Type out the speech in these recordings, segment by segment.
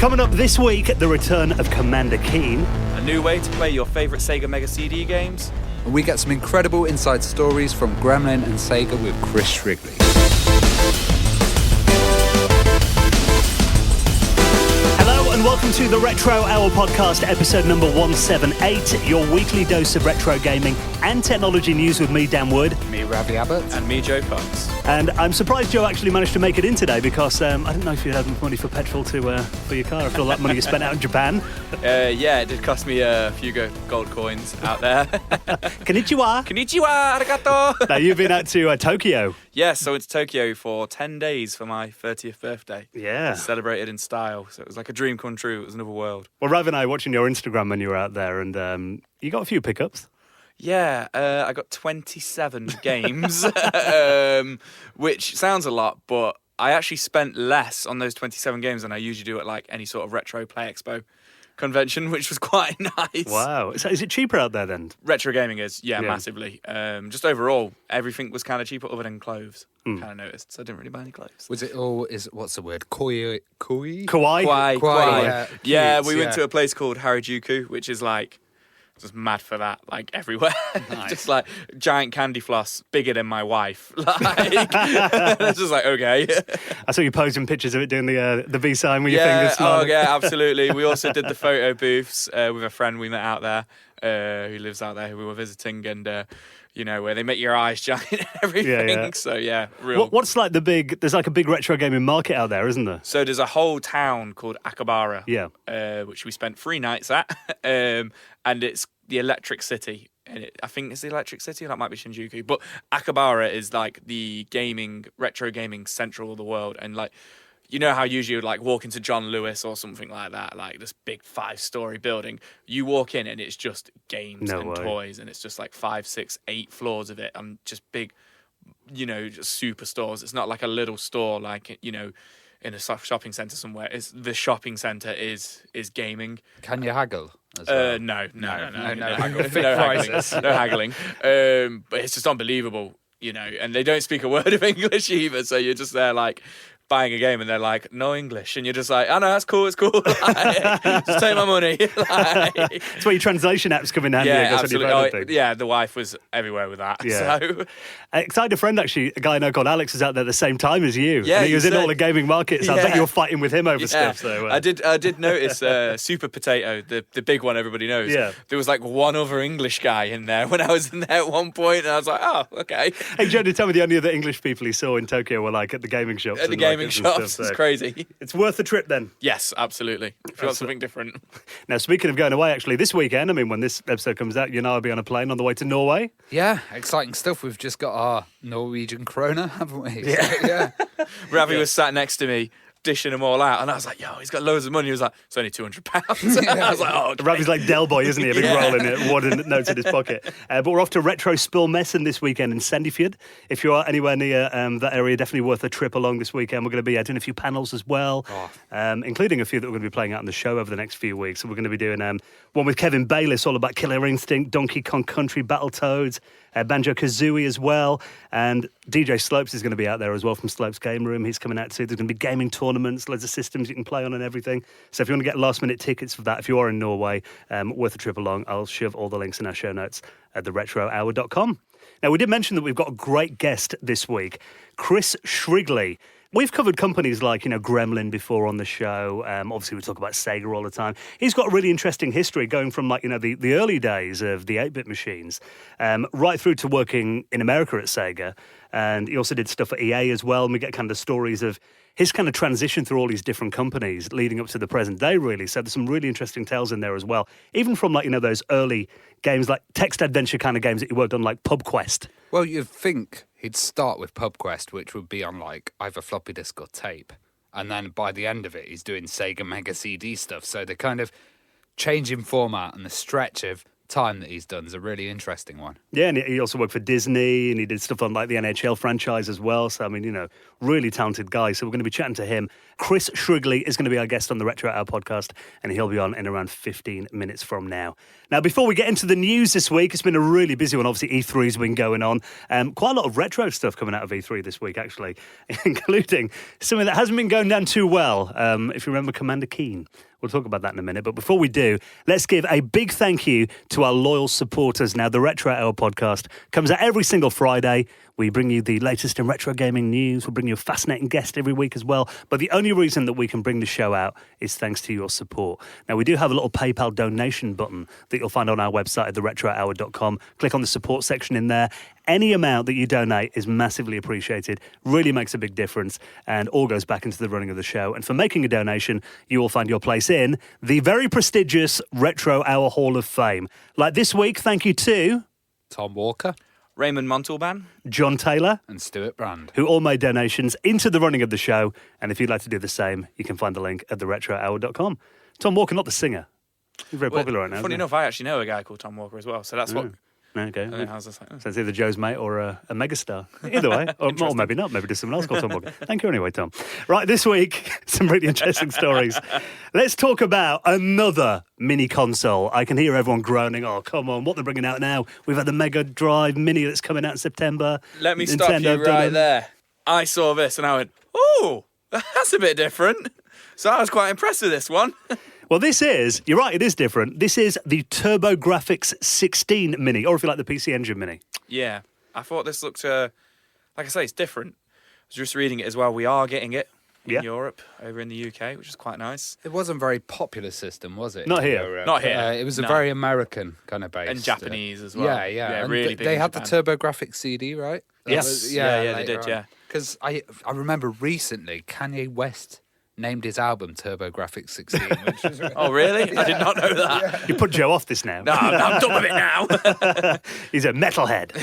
Coming up this week, the return of Commander Keen. A new way to play your favourite Sega Mega CD games. And we get some incredible inside stories from Gremlin and Sega with Chris Shrigley. Hello and welcome to the Retro Hour podcast, episode number 178, your weekly dose of retro gaming and technology news with me, Dan Wood. Me, Ravi Abbott. And me, Joe Fox. And I'm surprised Joe actually managed to make it in today because I don't know if you had enough money for petrol for your car after all that money you spent out in Japan. Yeah, it did cost me a few gold coins out there. Konnichiwa. Konnichiwa, arigato. Now, you've been out to Tokyo. Yes, so it's Tokyo for 10 days for my 30th birthday. Yeah. Celebrated in style. So it was like a dream come true. It was another world. Well, Rav and I were watching your Instagram when you were out there, and you got a few pickups. Yeah, I got 27 games, which sounds a lot, but I actually spent less on those 27 games than I usually do at like any sort of Retro Play Expo convention, which was quite nice. Wow. So is it cheaper out there then? Retro gaming is, yeah. Massively. Just overall, everything was kind of cheaper other than clothes. Kind of noticed, so I didn't really buy any clothes. Was it all, what's the word? Kawaii? Kawaii. Yeah, we went yeah. to a place called Harajuku, which is like, just mad for that, like everywhere. Nice. Just like giant candy floss, bigger than my wife. Like, it's just like, okay. I saw you posing pictures of it doing the V sign with your fingers. Oh yeah, absolutely. We also did the photo booths with a friend we met out there, who lives out there, who we were visiting, and where they make your eyes giant and everything. Yeah. So yeah, real. What's like there's like a big retro gaming market out there, isn't there? So there's a whole town called Akihabara, which we spent 3 nights at, and it's the Electric City. And I think it's the Electric City, that might be Shinjuku. But Akihabara is like the retro gaming central of the world. And like, you know how usually you would like walk into John Lewis or something like that, like this big 5-story building. You walk in and it's just games toys, and it's just like 5, 6, 8 floors of it, and just big, just super stores. It's not like a little store like, in a shopping centre somewhere. It's the shopping centre is gaming. Can you haggle? As well? No prices. haggling. But it's just unbelievable, and they don't speak a word of English either. So you're just there like buying a game and they're like, no English. And you're just like, oh no, that's cool, it's cool. Like, just take my money. Like, That's where your translation apps come in handy. yeah, I guess, absolutely. The wife was everywhere with that. Yeah. So I had a friend actually, a guy I know called Alex, was out there at the same time as you. Yeah, and he was in said- all the gaming markets. I bet Yeah. you were fighting with him over yeah, stuff. So I did notice Super Potato, the big one everybody knows. Yeah. There was like one other English guy in there when I was in there at one point, and I was like, oh, okay. Hey, Joe, did tell me the only other English people he saw in Tokyo were like at the gaming shops. At the and gaming markets and shops, stuff, it's so crazy. It's worth the trip then. Yes, absolutely. If you want something different. Now, speaking of going away, actually, this weekend, when this episode comes out, you and I will be on a plane on the way to Norway. Yeah, exciting stuff. We've just got our Norwegian krona, haven't we? Yeah. So, yeah. Ravi was sat next to me, dishing them all out, and I was like, yo, he's got loads of money. He was like, it's only £200. I was like, oh, okay. Ravi's like Del Boy, isn't he? A big roll in it, wooden notes in his pocket. But we're off to Retro Spillmessen this weekend in Sandefjord. If you are anywhere near that area, definitely worth a trip along this weekend. We're going to be doing a few panels as well, including a few that we're going to be playing out in the show over the next few weeks. So we're going to be doing one with Kevin Bayliss, all about Killer Instinct, Donkey Kong Country, Battletoads, Banjo-Kazooie as well. And DJ Slopes is going to be out there as well from Slopes Game Room. He's coming out too. There's going to be gaming tournaments, loads of systems you can play on and everything. So if you want to get last-minute tickets for that, if you are in Norway, worth a trip along. I'll shove all the links in our show notes at theretrohour.com. Now, we did mention that we've got a great guest this week, Chris Shrigley. We've covered companies like, Gremlin before on the show. Obviously, we talk about Sega all the time. He's got a really interesting history going from, the early days of the 8-bit machines right through to working in America at Sega. And he also did stuff at EA as well. And we get kind of the stories of his kind of transition through all these different companies leading up to the present day, really. So there's some really interesting tales in there as well. Even from, those early games, like text adventure kind of games that he worked on, like Pub Quest. Well, you'd think he'd start with PubQuest, which would be on like either floppy disk or tape. And then by the end of it, he's doing Sega Mega CD stuff. So the kind of change in format and the stretch of time that he's done is a really interesting one. Yeah, and he also worked for Disney, and he did stuff on like the NHL franchise as well. So, I mean, really talented guy. So we're going to be chatting to him. Chris Shrigley is going to be our guest on the Retro Hour podcast, and he'll be on in around 15 minutes from now. Now, before we get into the news this week, it's been a really busy one. Obviously, E3's been going on. Quite a lot of retro stuff coming out of E3 this week, actually, including something that hasn't been going down too well. If you remember Commander Keen. We'll talk about that in a minute. But before we do, let's give a big thank you to our loyal supporters. Now, the Retro Hour podcast comes out every single Friday. We bring you the latest in retro gaming news. We'll bring you a fascinating guest every week as well. But the only reason that we can bring the show out is thanks to your support. Now, we do have a little PayPal donation button that you'll find on our website at theretrohour.com. Click on the support section in there. Any amount that you donate is massively appreciated, really makes a big difference, and all goes back into the running of the show. And for making a donation, you will find your place in the very prestigious Retro Hour Hall of Fame. Like this week, thank you to Tom Walker, Raymond Montalban, John Taylor, and Stuart Brand, who all made donations into the running of the show. And if you'd like to do the same, you can find the link at theretrohour.com. Tom Walker, not the singer. He's very popular right now. Funny enough, I actually know a guy called Tom Walker as well, so that's what... Okay. And then I was just like, So it's either Joe's mate or a megastar. Either way. or maybe not. Maybe just someone else called Tom Walker. Thank you anyway, Tom. Right, this week, some really interesting stories. Let's talk about another mini console. I can hear everyone groaning, oh, come on, what they're bringing out now. We've had the Mega Drive Mini that's coming out in September. Let me stop you right there. I saw this and I went, oh, that's a bit different. So I was quite impressed with this one. Well, you're right, it is different. This is the TurboGrafx 16 Mini, or if you like, the PC Engine Mini. Yeah, I thought this looked, like I say, it's different. I was just reading it as well. We are getting it in Europe, over in the UK, which is quite nice. It wasn't a very popular system, was it? Not here. Not here. It was a very American kind of base. And Japanese as well. Yeah. Really big they in had Japan. the TurboGrafx CD, right? Yes. They did, yeah. Because I remember recently Kanye West named his album TurboGrafx 16. Which is Oh, really? I did not know that. Yeah. You put Joe off this now. No, I'm done with it now. He's a metalhead.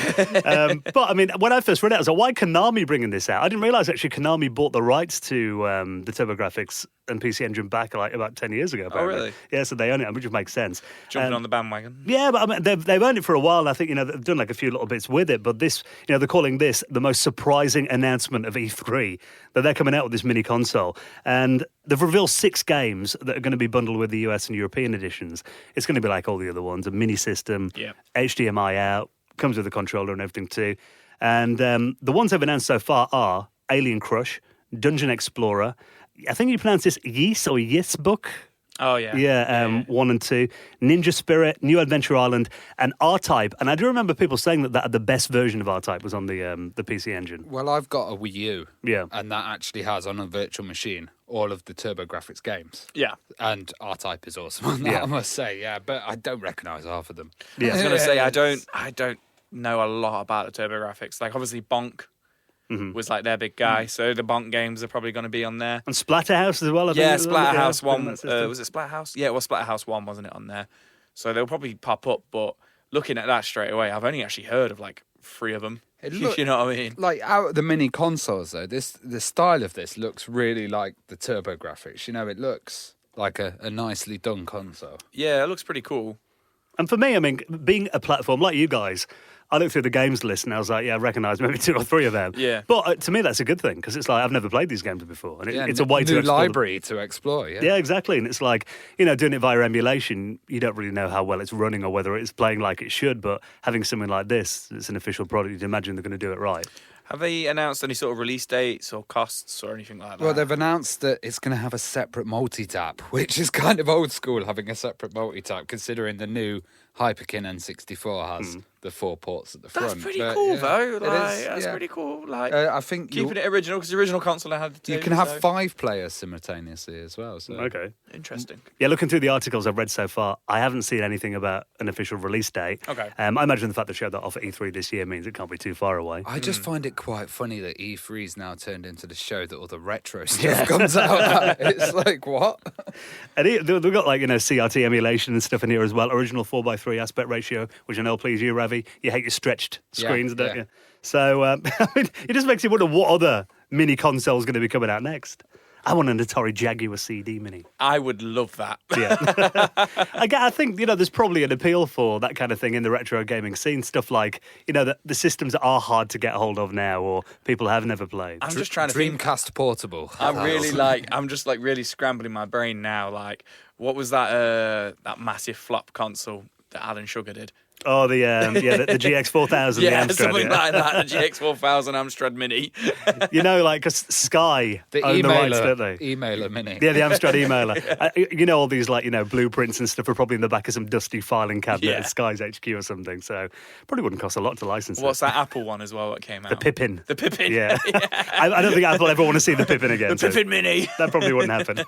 But, I mean, when I first read it, I was like, why Konami bringing this out? I didn't realise, actually, Konami bought the rights to the TurboGrafx and PC Engine back like about 10 years ago. Apparently. Oh, really? Yeah, so they own it, which just makes sense. Jumping on the bandwagon. Yeah, but I mean, they've owned it for a while. And I think, they've done like a few little bits with it. But this, they're calling this the most surprising announcement of E3, that they're coming out with this mini console. And they've revealed 6 games that are going to be bundled with the US and European editions. It's going to be like all the other ones, a mini system, HDMI out, comes with a controller and everything too. And the ones they've announced so far are Alien Crush, Dungeon Explorer, I think you pronounce this Ys or Yisbook. Oh, yeah. Yeah, 1 and 2. Ninja Spirit, New Adventure Island, and R-Type. And I do remember people saying that the best version of R-Type was on the PC Engine. Well, I've got a Wii U. Yeah. And that actually has on a virtual machine all of the TurboGrafx games. Yeah. And R-Type is awesome on that, I must say, yeah. But I don't recognise half of them. Yeah, I was going to say, I don't know a lot about the TurboGrafx. Like, obviously, Bonk was like their big guy, so the Bonk games are probably going to be on there. And Splatterhouse as well, I think. Yeah, Splatterhouse 1. Was it Splatterhouse? Yeah, it was Splatterhouse 1, wasn't it, on there? So they'll probably pop up, but looking at that straight away, I've only actually heard of like 3 of them. You know what I mean? Like, out of the mini consoles, though, the style of this looks really like the TurboGrafx. It looks like a nicely done console. Yeah, it looks pretty cool. And for me, I mean, being a platform like you guys, I looked through the games list and I was like, I recognise maybe 2 or 3 of them. Yeah. But to me, that's a good thing because it's like I've never played these games before. And it's a way to new explore library to explore, yeah. Yeah, exactly. And it's like, doing it via emulation, you don't really know how well it's running or whether it's playing like it should. But having something like this, it's an official product, you'd imagine they're going to do it right. Have they announced any sort of release dates or costs or anything like that? Well, they've announced that it's going to have a separate multi-tap, which is kind of old school, having a separate multi-tap, considering the new Hyperkin N64 has the 4 ports at the front. That's pretty cool, though. That's pretty cool. Like, I think keeping it original, because the original console had the 2. You can have 5 players simultaneously as well. So. Okay. Interesting. Yeah, looking through the articles I've read so far, I haven't seen anything about an official release date. Okay. I imagine the fact they showed that off at E3 this year means it can't be too far away. I just find it quite funny that E3's now turned into the show that all the retro stuff comes out at. It's like, what? And they've got like, CRT emulation and stuff in here as well. Original 4:3 aspect ratio, which I know will please you, Ravi. You hate your stretched screens, don't you? So, it just makes you wonder what other mini console is going to be coming out next. I want an Atari Jaguar CD Mini. I would love that. Yeah. I think, there's probably an appeal for that kind of thing in the retro gaming scene. Stuff like, the systems that are hard to get hold of now or people have never played. I'm just trying to Dreamcast Portable. I'm just like really scrambling my brain now. Like, what was that massive flop console that Alan Sugar did? Oh, the GX4000, yeah, the Amstrad. Something like that, the GX4000 Amstrad Mini. Cause Sky the own emailer, the rights, don't they? Emailer Mini. Yeah, the Amstrad emailer. All these blueprints and stuff are probably in the back of some dusty filing cabinet at Sky's HQ or something. So probably wouldn't cost a lot to license it. What's that Apple one as well that came out? The Pippin. The Pippin. Yeah. I don't think Apple ever want to see the Pippin again. The Pippin Mini. That probably wouldn't happen.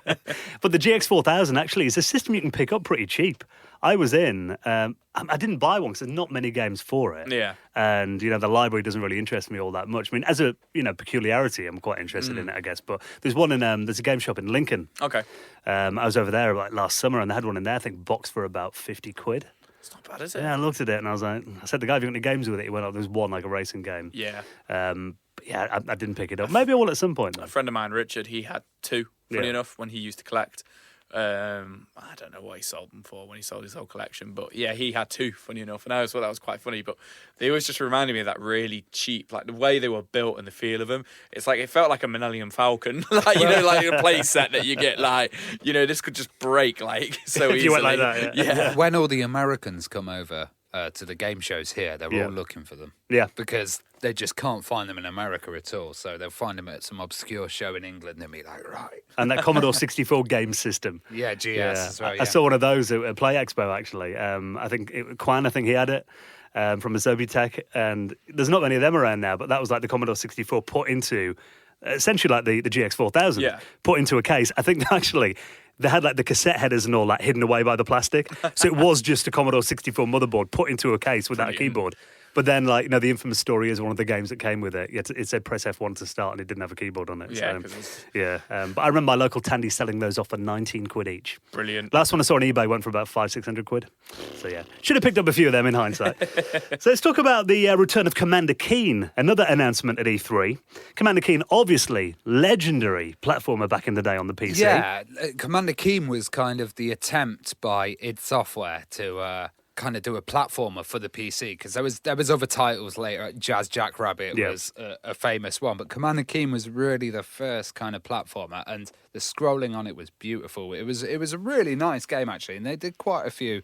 But the GX4000 actually is a system you can pick up pretty cheap. I was in, I didn't buy one because there's not many games for it. Yeah. And, the library doesn't really interest me all that much. I mean, as a, peculiarity, I'm quite interested in it, I guess. But there's one there's a game shop in Lincoln. Okay. I was over there last summer and they had one in there, I think, boxed for about 50 quid. It's not bad, is it? Yeah, I looked at it and I said, the guy, have you got any games with it? He went, there's one, like a racing game. Yeah. But yeah, I didn't pick it up. Maybe I will at some point, though. A friend of mine, Richard, he had two, funny enough, when he used to collect. I don't know what he sold them for when he sold his whole collection, but yeah, he had two, funny enough, and I always thought that was quite funny. But they always just reminded me of that really cheap, like the way they were built and the feel of them. It's like it felt like a Millennium Falcon, like like a play set that you get, like this could just break like so easily. If you went like that, yeah. When all the Americans come over to the game shows here, they're all looking for them. Yeah. Because they just can't find them in America at all. So they'll find them at some obscure show in England and be like, right. And that Commodore 64 game system. Yeah, GS as well, I saw one of those at Play Expo, actually. I think Quan, he had it from Azobitech. And there's not many of them around now, but that was like the Commodore 64 put into, essentially like the GX4000, put into a case. I think actually they had like the cassette headers and all that hidden away by the plastic. So it was just a Commodore 64 motherboard put into a case without a keyboard. But then, the infamous story is one of the games that came with it. It said press F1 to start, and it didn't have a keyboard on it. Yeah, but I remember my local Tandy selling those off for 19 quid each. Brilliant. Last one I saw on eBay went for about 500-600 quid. So yeah, should have picked up a few of them in hindsight. So let's talk about the return of Commander Keen. Another announcement at E3. Commander Keen, obviously legendary platformer back in the day on the PC. Yeah, Commander Keen was kind of the attempt by id Software to kind of do a platformer for the PC, because there was other titles later. Jazz Jackrabbit was a famous one, but Commander Keen was really the first kind of platformer, and the scrolling on it was beautiful. It was a really nice game actually, and they did quite a few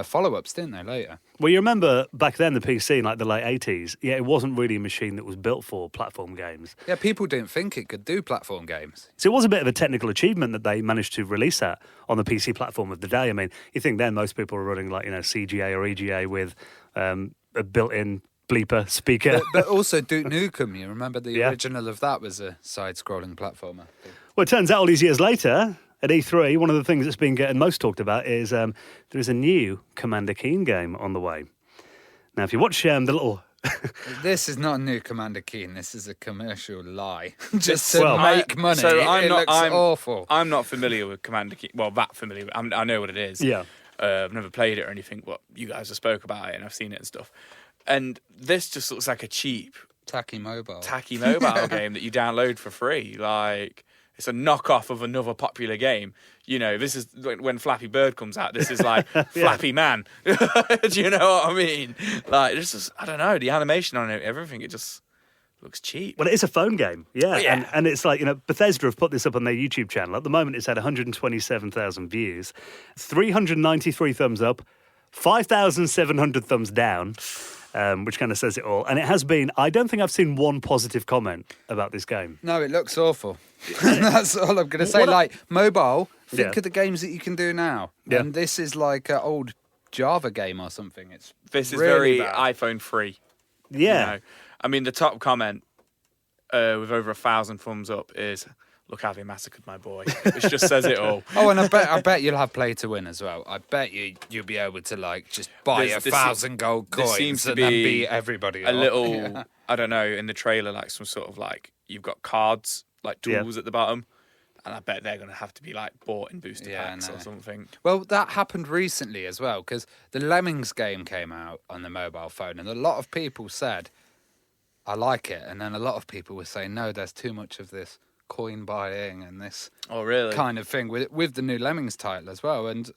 follow-ups, didn't they, later? Well, you remember back then the PC in the late 80s, it wasn't really a machine that was built for platform games. Yeah, people didn't think it could do platform games. So it was a bit of a technical achievement that they managed to release that on the PC platform of the day. I mean, you think then most people were running CGA or EGA with a built-in bleeper speaker. But also Duke Nukem, you remember the original of that was a side-scrolling platformer. Well, it turns out all these years later, at E3, one of the things that's been getting most talked about is there is a new Commander Keen game on the way. Now, if you watch the little... This is not a new Commander Keen. This is a commercial lie. Just to make money. So it looks awful. I'm not familiar with Commander Keen. Well, that familiar. I know what it is. Yeah. I've never played it or anything, but you guys have spoke about it and I've seen it and stuff. And this just looks like a cheap... Tacky mobile game that you download for free. Like... It's a knockoff of another popular game. This is when Flappy Bird comes out. This is like Flappy Man. Do you know what I mean? Like, this is, I don't know, the animation on it, everything, it just looks cheap. Well, it is a phone game, yeah. And it's like, Bethesda have put this up on their YouTube channel. At the moment, it's had 127,000 views, 393 thumbs up, 5,700 thumbs down. Which kind of says it all. And it has been, I don't think I've seen one positive comment about this game. No, it looks awful. That's all I'm going to say. Mobile, think of the games that you can do now. Yeah. And this is like an old Java game or something. This is really very bad. iPhone free. Yeah. I mean, the top comment with over 1,000 thumbs up is... Look how they massacred my boy. Which just says it all. Oh, and I bet you'll have play to win as well. I bet you'll be able to just buy 1,000 gold coins and then beat everybody. A little, I don't know, in the trailer, some sort of you've got cards, tools at the bottom. And I bet they're going to have to be bought in booster packs or something. Well, that happened recently as well, because the Lemmings game came out on the mobile phone, and a lot of people said, I like it. And then a lot of people were saying, no, there's too much of this coin buying and this kind of thing with the new Lemmings title as well. And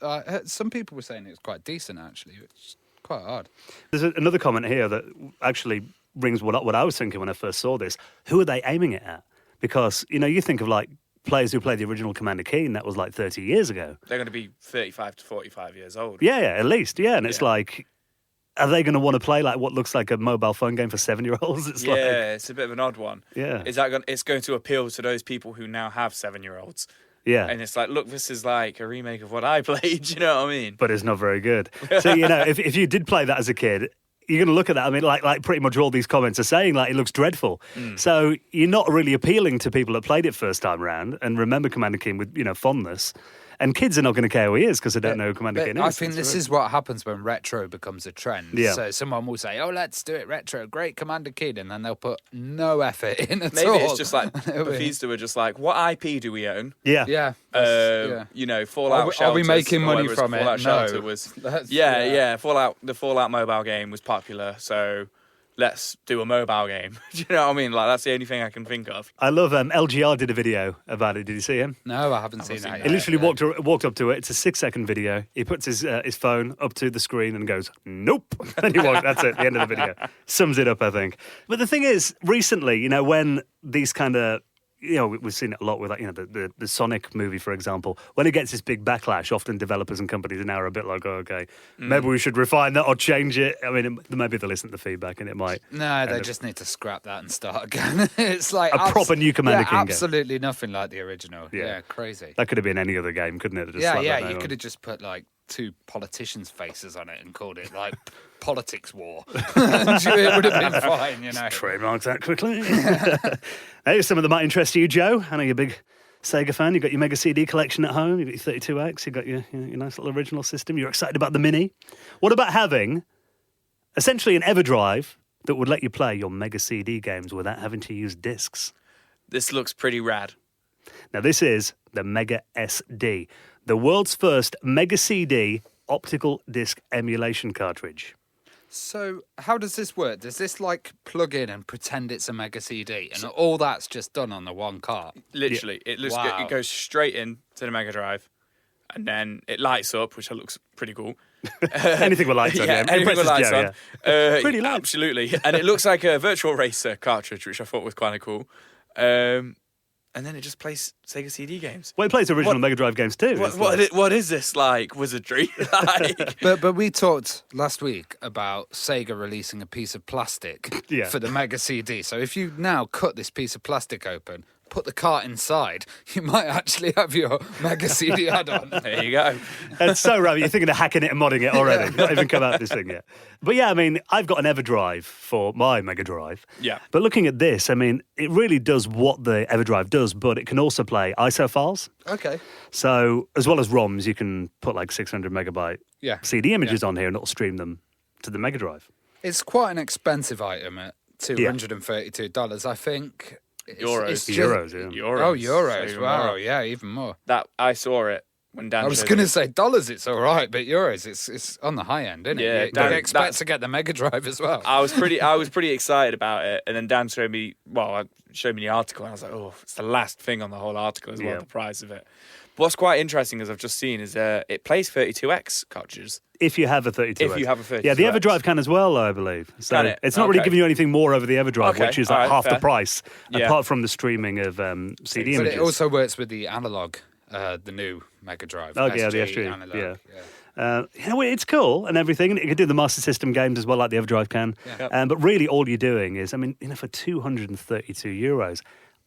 some people were saying it was quite decent, actually, which is quite odd. There's another comment here that actually rings what I was thinking when I first saw this. Who are they aiming it at? Because, you think of like players who played the original Commander Keen, that was like 30 years ago. They're going to be 35 to 45 years old. Yeah, at least, yeah. And it's like, are they going to want to play like what looks like a mobile phone game for 7-year-olds? It's a bit of an odd one. Yeah. It's going to appeal to those people who now have 7-year-olds. Yeah. And it's like, look, this is like a remake of what I played, you know what I mean? But it's not very good. So, if you did play that as a kid, you're going to look at that. I mean, like pretty much all these comments are saying, like, it looks dreadful. So you're not really appealing to people that played it first time round and remember Commander Keen with, fondness. And kids are not going to care who he is because they don't know who Commander Keen is. I think this is what happens when retro becomes a trend. Yeah. So someone will say, let's do it retro, great Commander Keen, and then they'll put no effort in at all. Maybe it's just like, Bethesda were just like, what IP do we own? Yeah. Yeah. Fallout Shelter. Are we making money from it? Fallout Shelter was... The Fallout game was popular, so... let's do a mobile game. Do you know what I mean? Like, that's the only thing I can think of. I love LGR did a video about it. Did you see him? No, I haven't seen that yet. He literally walked up to it. It's a 6-second video. He puts his phone up to the screen and goes, nope. And he walked. That's it. The end of the video. Sums it up, I think. But the thing is, recently, when these kind of... we've seen it a lot with, like, the Sonic movie, for example. When it gets this big backlash, often developers and companies now are a bit like, maybe we should refine that or change it. I mean, maybe they'll listen to the feedback and it might... No, they just need to scrap that and start again. It's like... a proper new Commander Keen game. Absolutely nothing like the original. Yeah, crazy. That could have been any other game, couldn't it? You could have just put, like, 2 politicians' faces on it and called it, like, Politics War. It would have been fine, Trademark that quickly. Hey, some of them might interest you, Joe. I know you're a big Sega fan. You've got your Mega CD collection at home. You've got your 32X. You've got your nice little original system. You're excited about the Mini. What about having, essentially, an EverDrive that would let you play your Mega CD games without having to use discs? This looks pretty rad. Now, this is the Mega SD, the world's first Mega CD optical disc emulation cartridge. So, how does this work? Does this, like, plug in and pretend it's a Mega CD, and all that's just done on the one cart? Literally. It looks good. It goes straight in to the Mega Drive, and then it lights up, which looks pretty cool. Anything with lights on, anything with lights on. Pretty light. Absolutely. And it looks like a Virtual Racer cartridge, which I thought was kind of cool. And then it just plays Sega CD games. Well, it plays original Mega Drive games too. What is this, like, wizardry? But we talked last week about Sega releasing a piece of plastic for the Mega CD. So if you now cut this piece of plastic open, put the cart inside, you might actually have your Mega CD add-on. There you go. It's so rubbish. You're thinking of hacking it and modding it already. Not even come out this thing yet. But yeah, I mean, I've got an EverDrive for my Mega Drive. Yeah. But looking at this, I mean, it really does what the EverDrive does, but it can also play ISO files. Okay. So as well as ROMs, you can put like 600 megabyte CD images on here and it'll stream them to the Mega Drive. It's quite an expensive item at $232, I think. Euros. Oh, euros. Wow, more. Yeah, even more. That I saw it when Dan. I was going to say dollars, it's all right, but euros, it's on the high end, isn't it? Dan, you expect to get the Mega Drive as well. I was pretty excited about it, and then Dan showed me the article, and I was like, oh, it's the last thing on the whole article as well, the price of it. But what's quite interesting, as I've just seen, is it plays 32X cartridges. If you have a 32X. If you have a 32X. Yeah, the EverDrive can as well, I believe. So it's not really giving you anything more over the EverDrive, which is like half the price, apart from the streaming of CD images. But it also works with the analog, the new Mega Drive. Oh, yeah, the SG. Analog, it's cool and everything, and it can do the Master System games as well, like the EverDrive can. Yeah. But really, all you're doing is, I mean, for €232,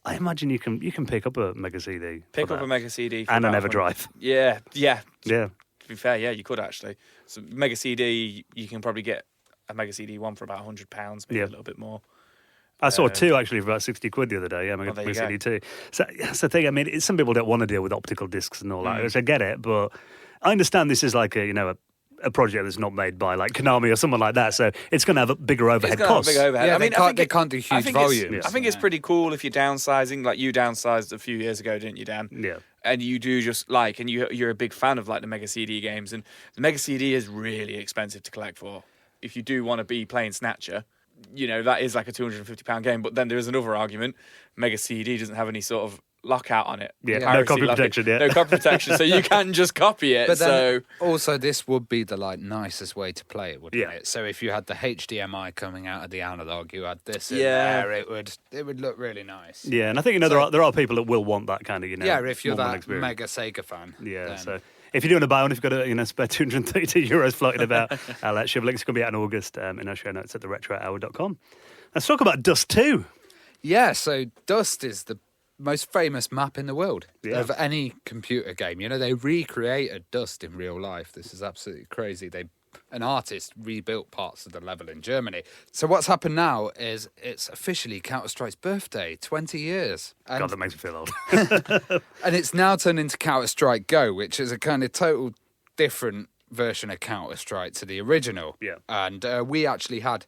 I imagine you can pick up a Mega CD. Pick up a Mega CD and an EverDrive. Yeah. To be fair, you could actually. So Mega CD, you can probably get a Mega CD one for about £100, maybe a little bit more. I saw two actually for about £60 the other day. Yeah, Mega CD 2. So that's the thing. I mean, some people don't want to deal with optical discs and all that, which I get it, but I understand this is like a project that's not made by like Konami or someone like that, so it's going to have a bigger overhead cost. Yeah, I mean, they can't do huge volumes. I think it's pretty cool if you're downsizing, like you downsized a few years ago, didn't you, Dan? Yeah. And you do just like, and you're a big fan of like the Mega CD games, and the Mega CD is really expensive to collect for. If you do want to be playing Snatcher, that is like a £250 game. But then there is another argument: Mega CD doesn't have any sort of lockout on it. Yeah, Piracy no copy lockout. protection. Yeah, no copy protection, so you can just copy it. But then So also, this would be the nicest way to play it, wouldn't Yeah. it? So if you had the HDMI coming out of the analog, you had this in Yeah. there, it would look really nice. yeah, and I think there are people that will want that kind of Yeah, if you're modern that experience. mega Sega fan. Yeah, then- so if you're doing a buy one, if you've got a spare €232 floating about, shove links. It's going to be out in August in our show notes at theretrohour.com. Let's talk about Dust 2. Yeah, so Dust is the most famous map in the world Yeah. of any computer game. You know, they recreated Dust in real life. This is absolutely crazy. An artist rebuilt parts of the level in Germany. So what's happened now is it's officially Counter-Strike's birthday, 20 years. And, God, that makes me feel old. and it's now turned into Counter-Strike Go, which is a kind of total different version of Counter-Strike to the original. Yeah. And we actually had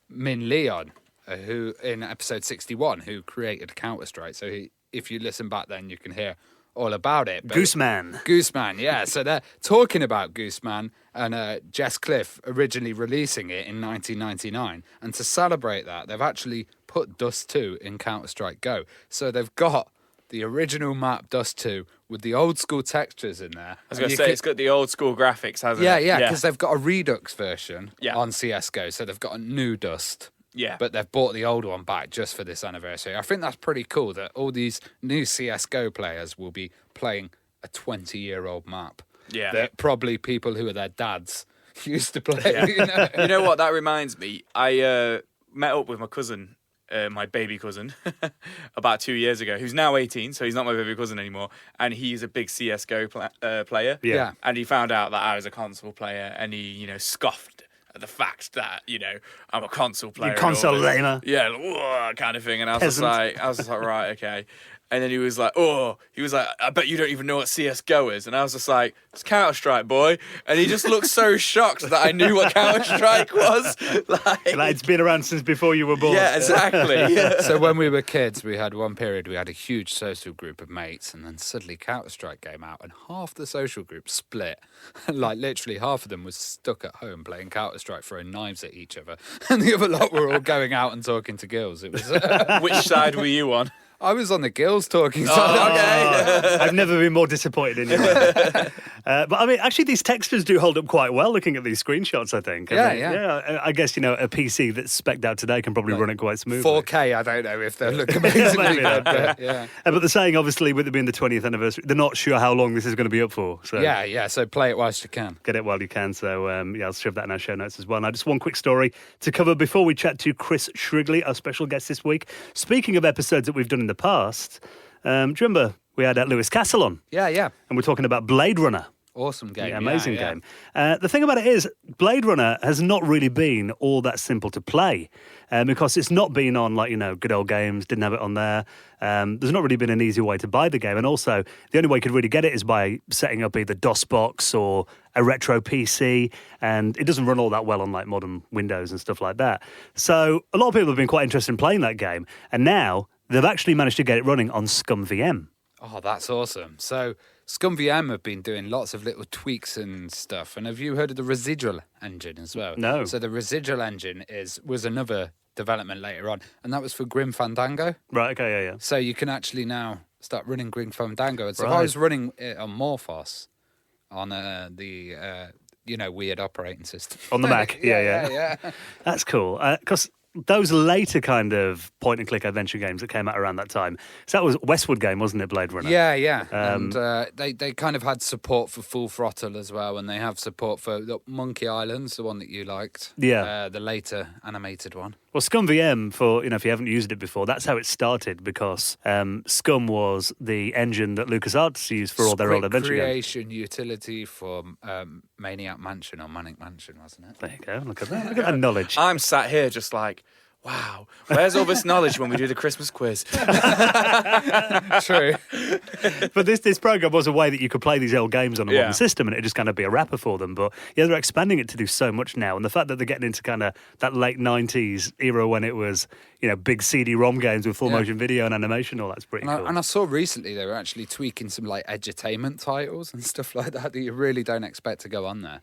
Min Leon, who in episode 61, who created Counter-Strike. So if you listen back then, you can hear all about it. But Gooseman, yeah. So they're talking about Gooseman and Jess Cliff originally releasing it in 1999. And to celebrate that, they've actually put Dust 2 in Counter-Strike Go. So they've got the original map Dust 2 with the old school textures in there. I was going to say, it's got the old school graphics, hasn't Yeah, it? yeah, because they've got a Redux version Yeah. on CSGO. So they've got a new Dust. Yeah. But they've bought the old one back just for this anniversary. I think that's pretty cool that all these new CSGO players will be playing a 20-year-old map. Yeah. That probably people who are their dads used to play. Yeah. You know? You know what? That reminds me. I met up with my cousin, my baby cousin, about 2 years ago, who's now 18, so he's not my baby cousin anymore. And he's a big CSGO player. Yeah. And he found out that I was a console player, and he, scoffed at the fact that, I'm a console player. You console and all this. lamer. Yeah, like, "Whoa," kind of thing. And I was Peasant. just like, right, okay. And then he was like, I bet you don't even know what CSGO is. And I was just like, it's Counter-Strike, boy. And he just looked so shocked that I knew what Counter-Strike was. Like, it's been around since before you were born. Yeah, exactly. So when we were kids, we had one period, we had a huge social group of mates, and then suddenly Counter-Strike came out, and half the social group split. Like, literally half of them was stuck at home playing Counter-Strike, throwing knives at each other. And the other lot were all going out and talking to girls. It was... Which side were you on? I was on the girls talking side. Okay. I've never been more disappointed in you. But I mean, actually, these textures do hold up quite well looking at these screenshots, I think. Yeah. I guess, a PC that's spec'd out today can probably run it quite smoothly. 4K, I don't know if they'll look amazingly Maybe good. not. But, yeah. But they're saying, obviously, with it being the 20th anniversary, they're not sure how long this is going to be up for. So Yeah, so play it whilst you can. get it while you can. So, I'll shove that in our show notes as well. Now, just one quick story to cover before we chat to Chris Shrigley, our special guest this week. Speaking of episodes that we've done in the past, do you remember we had Lewis Castle on? Yeah. And we're talking about Blade Runner. Awesome game. Yeah, amazing game. The thing about it is, Blade Runner has not really been all that simple to play because it's not been on, good old games, didn't have it on there. There's not really been an easy way to buy the game. And also, the only way you could really get it is by setting up either DOSBox or a retro PC. And it doesn't run all that well on, modern Windows and stuff like that. So a lot of people have been quite interested in playing that game. And now they've actually managed to get it running on ScumVM. Oh, that's awesome. So ScumVM have been doing lots of little tweaks and stuff. And have you heard of the residual engine as well? No. So the residual engine was another development later on, and that was for Grim Fandango. Right, okay, yeah. So you can actually now start running Grim Fandango. So if Right. I was running it on Morphos, on the weird operating system. On the Mac, yeah. That's cool. Because those later kind of point-and-click adventure games that came out around that time, so that was Westwood game, wasn't it, Blade Runner? Yeah. And they kind of had support for Full Throttle as well, and they have support for Monkey Islands, the one that you liked. Yeah. The later animated one. Well, ScumVM, for if you haven't used it before, that's how it started because Scum was the engine that LucasArts used for all their old adventure games. Creation utility for Maniac Mansion or Manic Mansion, wasn't it? There you go. Look at that. Look at that knowledge. I'm sat here just like, wow, where's all this knowledge when we do the Christmas quiz? True. But this program was a way that you could play these old games on a modern system, and it'd just kind of be a wrapper for them. But yeah, they're expanding it to do so much now, and the fact that they're getting into kind of that late 90s era when it was, big CD-ROM games with full motion video and animation. All that's pretty cool. And I saw recently they were actually tweaking some like edutainment titles and stuff like that you really don't expect to go on there.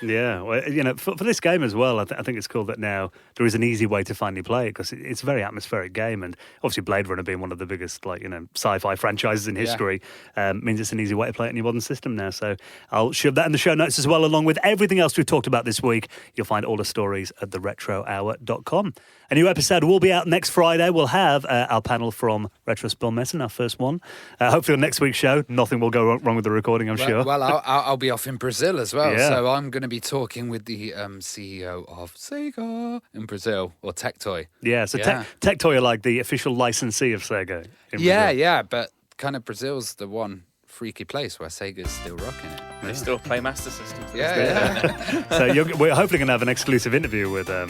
Yeah, well, for this game as well, I think it's cool that now there is an easy way to finally play it, because it's a very atmospheric game, and obviously Blade Runner being one of the biggest sci-fi franchises in history means it's an easy way to play it in your modern system now. So I'll shove that in the show notes as well, along with everything else we've talked about this week. You'll find all the stories at theretrohour.com. A new episode will be out next Friday. We'll have our panel from Retro Spill Messen, our first one. Hopefully on next week's show, nothing will go wrong with the recording, I'm sure. Well, I'll be off in Brazil as well. Yeah. So I'm going to be talking with the CEO of Sega in Brazil, or Tectoy. Yeah, so Tectoy are like the official licensee of Sega in Brazil. Yeah, but kind of Brazil's the one freaky place where Sega's still rocking it. They still play Master System. Yeah. So we're hopefully going to have an exclusive interview with the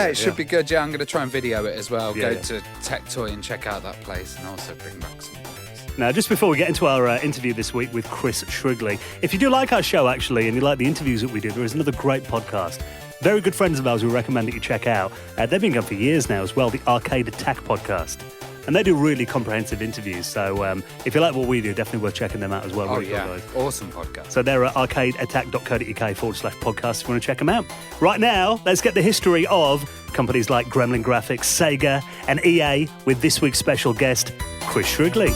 it should be good. Yeah, I'm going to try and video it as well. Go to Tectoy and check out that place, and also bring back some games. Now, just before we get into our interview this week with Chris Shrigley, if you do like our show, actually, and you like the interviews that we do, there is another great podcast. Very good friends of ours we recommend that you check out. They've been going for years now as well, the Arcade Attack podcast. And they do really comprehensive interviews. So if you like what we do, definitely worth checking them out as well. Oh, really cool, guys. Awesome podcast. So they're at arcadeattack.co.uk/podcast if you want to check them out. Right now, let's get the history of companies like Gremlin Graphics, Sega, and EA with this week's special guest, Chris Shrigley.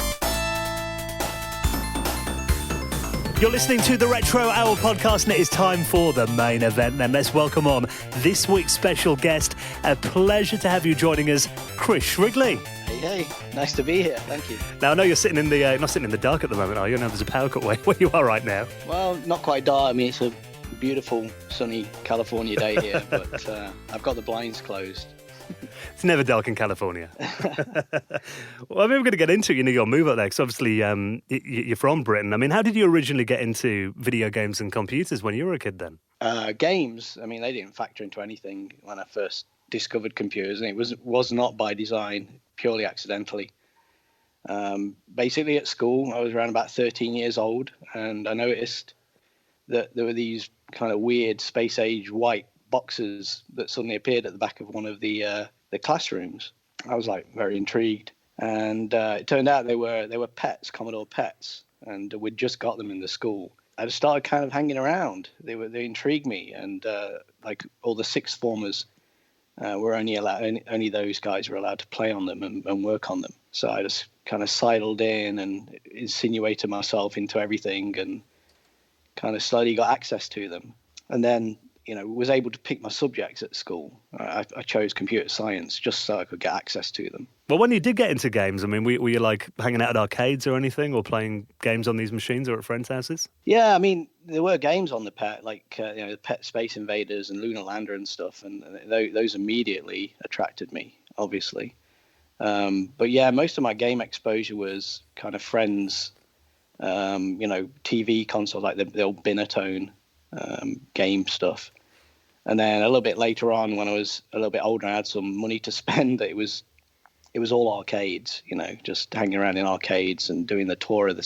You're listening to the Retro Hour podcast, and it is time for the main event. Then let's welcome on this week's special guest. A pleasure to have you joining us, Chris Shrigley. Hey, nice to be here. Thank you. Now, I know you're sitting in the not sitting in the dark at the moment, are you? I know there's a power cut where you are right now. Well, not quite dark. I mean, it's a beautiful, sunny California day here, but I've got the blinds closed. It's never dark in California. Well, I mean, we're going to get into your move up there, because obviously you're from Britain. I mean, how did you originally get into video games and computers when you were a kid then? Games, I mean, they didn't factor into anything when I first discovered computers, and it was not by design, purely accidentally. Basically at school, I was around about 13 years old, and I noticed that there were these kind of weird space age white boxes that suddenly appeared at the back of one of the classrooms. I was like very intrigued, and it turned out they were pets, Commodore pets, and we'd just got them in the school. I just started kind of hanging around. They intrigued me, and like all the sixth formers were only those guys were allowed to play on them and work on them. So I just kind of sidled in and insinuated myself into everything, and kind of slowly got access to them. And then, was able to pick my subjects at school. I chose computer science just so I could get access to them. Well, when you did get into games, I mean, were you like hanging out at arcades or anything, or playing games on these machines or at friends' houses? Yeah, I mean, there were games on the Pet, like the Pet Space Invaders and Lunar Lander and stuff, and those immediately attracted me, obviously. But yeah, most of my game exposure was kind of friends, TV consoles, like the old Binatone game stuff. And then a little bit later on, when I was a little bit older, I had some money to spend. It was all arcades, just hanging around in arcades and doing the tour of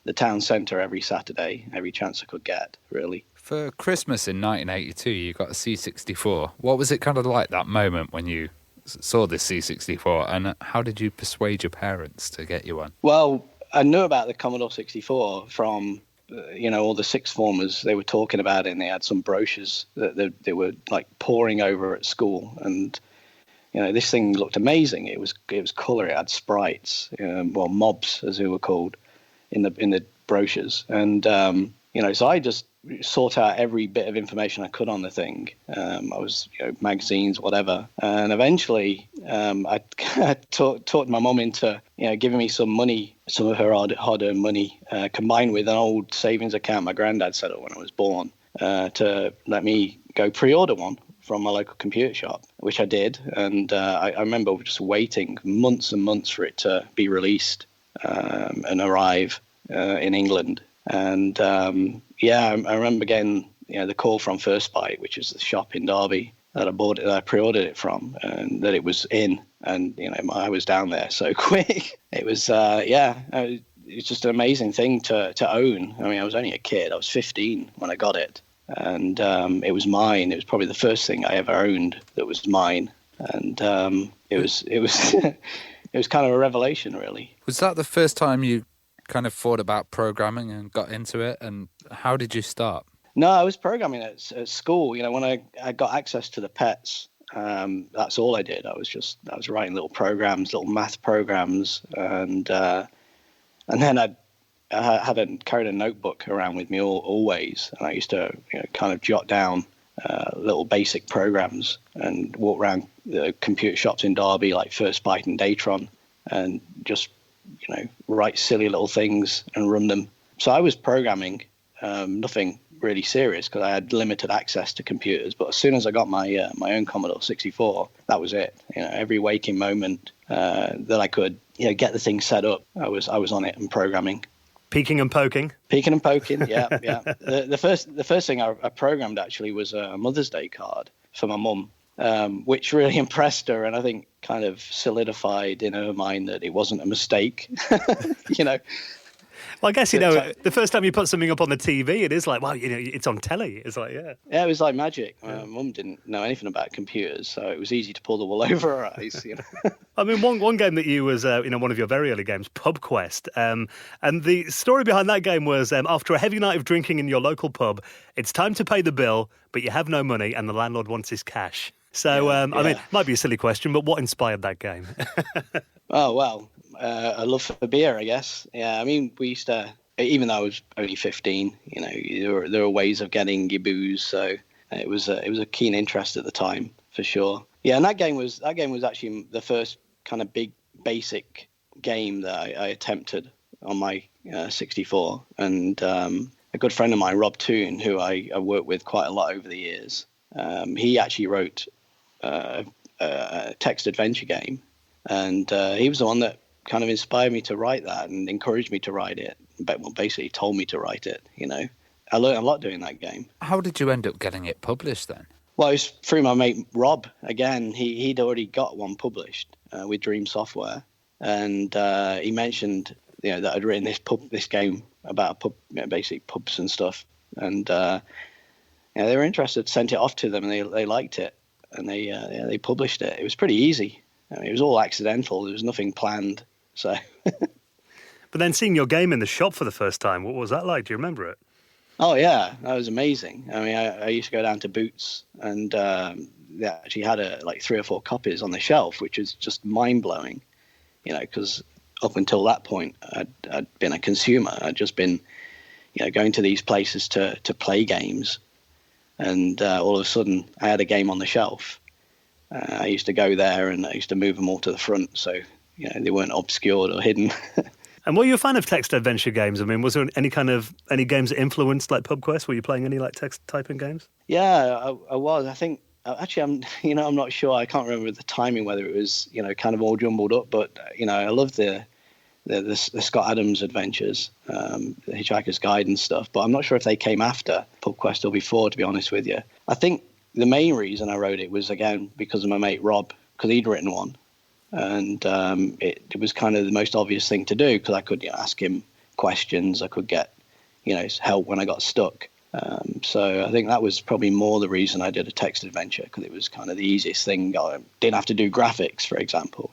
the town centre every Saturday, every chance I could get, really. For Christmas in 1982, you got a C64. What was it kind of like that moment when you saw this C64, and how did you persuade your parents to get you one? Well, I knew about the Commodore 64 from all the sixth formers. They were talking about it, and they had some brochures that they were like poring over at school. And this thing looked amazing. It was colour. It had sprites, mobs as they were called in the brochures. And so I just sought out every bit of information I could on the thing. I was magazines, whatever, and eventually I talked my mum into giving me some money, some of her hard-earned money, combined with an old savings account my granddad set up when I was born, to let me go pre-order one from my local computer shop, which I did. And I remember just waiting months and months for it to be released and arrive in England. And I remember getting the call from First Byte, which is the shop in Derby that I pre-ordered it from, and that it was in, and I was down there so quick. It was it's just an amazing thing to own. I mean, I was only a kid. I was 15 when I got it, and it was mine. It was probably the first thing I ever owned that was mine. and it was it was kind of a revelation, really. Was that the first time you kind of thought about programming and got into it? And how did you start? No, I was programming at school. When I got access to the pets, that's all I did. I was writing little programs, little math programs, and then I carried a notebook around with me always, and I used to kind of jot down little basic programs and walk around the computer shops in Derby, like First Byte and Datron, and just write silly little things and run them. So I was programming, nothing really serious because I had limited access to computers. But as soon as I got my own Commodore 64, that was it. Every waking moment that I could get the thing set up, I was on it and programming. Peeking and poking. Peeking and poking, yeah. The first thing I programmed actually was a Mother's Day card for my mum, which really impressed her, and I think kind of solidified in her mind that it wasn't a mistake. Well, I guess, the first time you put something up on the TV, it is like, well, it's on telly. It's like, yeah. Yeah, it was like magic. My mum didn't know anything about computers, so it was easy to pull the wool over her eyes. I mean, one game that you was, one of your very early games, Pub Quest. And the story behind that game was after a heavy night of drinking in your local pub, it's time to pay the bill, but you have no money and the landlord wants his cash. So, I mean, it might be a silly question, but what inspired that game? Oh, well, a love for beer, I guess. Yeah, I mean, we used to, even though I was only 15, there were ways of getting your booze, so it was a keen interest at the time, for sure. Yeah, and that game was actually the first kind of big basic game that I attempted on my 64, and a good friend of mine, Rob Toon, who I worked with quite a lot over the years, he actually wrote a text adventure game, and he was the one that kind of inspired me to write that and encouraged me to write it. But basically told me to write it. I learned a lot doing that game. How did you end up getting it published then? Well, it was through my mate Rob. Again, he'd already got one published with Dream Software, and he mentioned that I'd written this game about basically pubs and stuff, and they were interested. Sent it off to them, and they liked it, and they published it. It was pretty easy. I mean, it was all accidental. There was nothing planned. So. But then seeing your game in the shop for the first time, what was that like? Do you remember it? Oh, yeah, that was amazing. I mean, I used to go down to Boots, and they actually had 3 or 4 copies on the shelf, which was just mind-blowing, because up until that point, I'd been a consumer. I'd just been, going to these places to play games, and all of a sudden, I had a game on the shelf. I used to go there, and I used to move them all to the front, so they weren't obscured or hidden. And were you a fan of text adventure games? I mean, was there any games that influenced like Pub Quest? Were you playing any like text typing games? Yeah, I was. I think actually I'm not sure. I can't remember the timing whether it was kind of all jumbled up, but I love the Scott Adams adventures, the Hitchhiker's Guide and stuff. But I'm not sure if they came after Pub Quest or before, to be honest with you. I think the main reason I wrote it was again because of my mate Rob, because he'd written one. And it was kind of the most obvious thing to do because I could ask him questions. I could get, help when I got stuck. So I think that was probably more the reason I did a text adventure because it was kind of the easiest thing. I didn't have to do graphics, for example,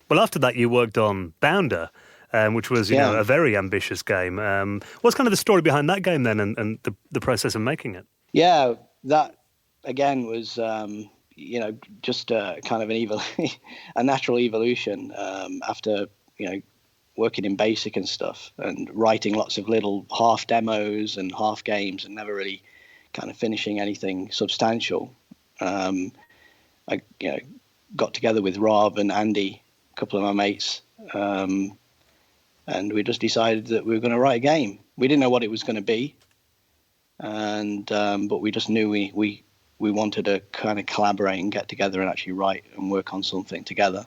Well, after that, you worked on Bounder, which was, a very ambitious game. What's kind of the story behind that game then and the process of making it? Yeah, that, again, was... just kind of a natural evolution after, working in BASIC and stuff and writing lots of little half demos and half games and never really kind of finishing anything substantial. I, got together with Rob and Andy, a couple of my mates, and we just decided that we were going to write a game. We didn't know what it was going to be, and but we just knew we wanted to kind of collaborate and get together and actually write and work on something together.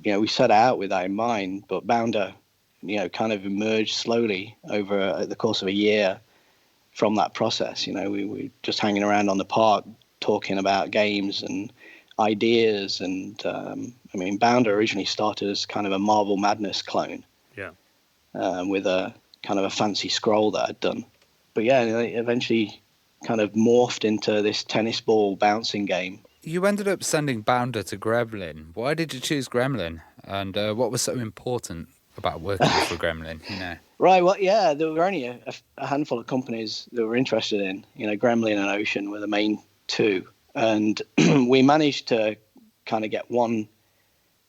We set out with that in mind, but Bounder, kind of emerged slowly over the course of a year from that process. We were just hanging around on the park talking about games and ideas. And Bounder originally started as kind of a Marvel Madness clone. Yeah. With a kind of a fancy scroll that I'd done. But yeah, eventually kind of morphed into this tennis ball bouncing game You ended up sending Bounder to Gremlin. Why did you choose Gremlin? And what was so important about working for Gremlin, you know? Right, well, yeah, there were only a handful of companies that were interested in, Gremlin and Ocean were the main two. And we managed to kind of get one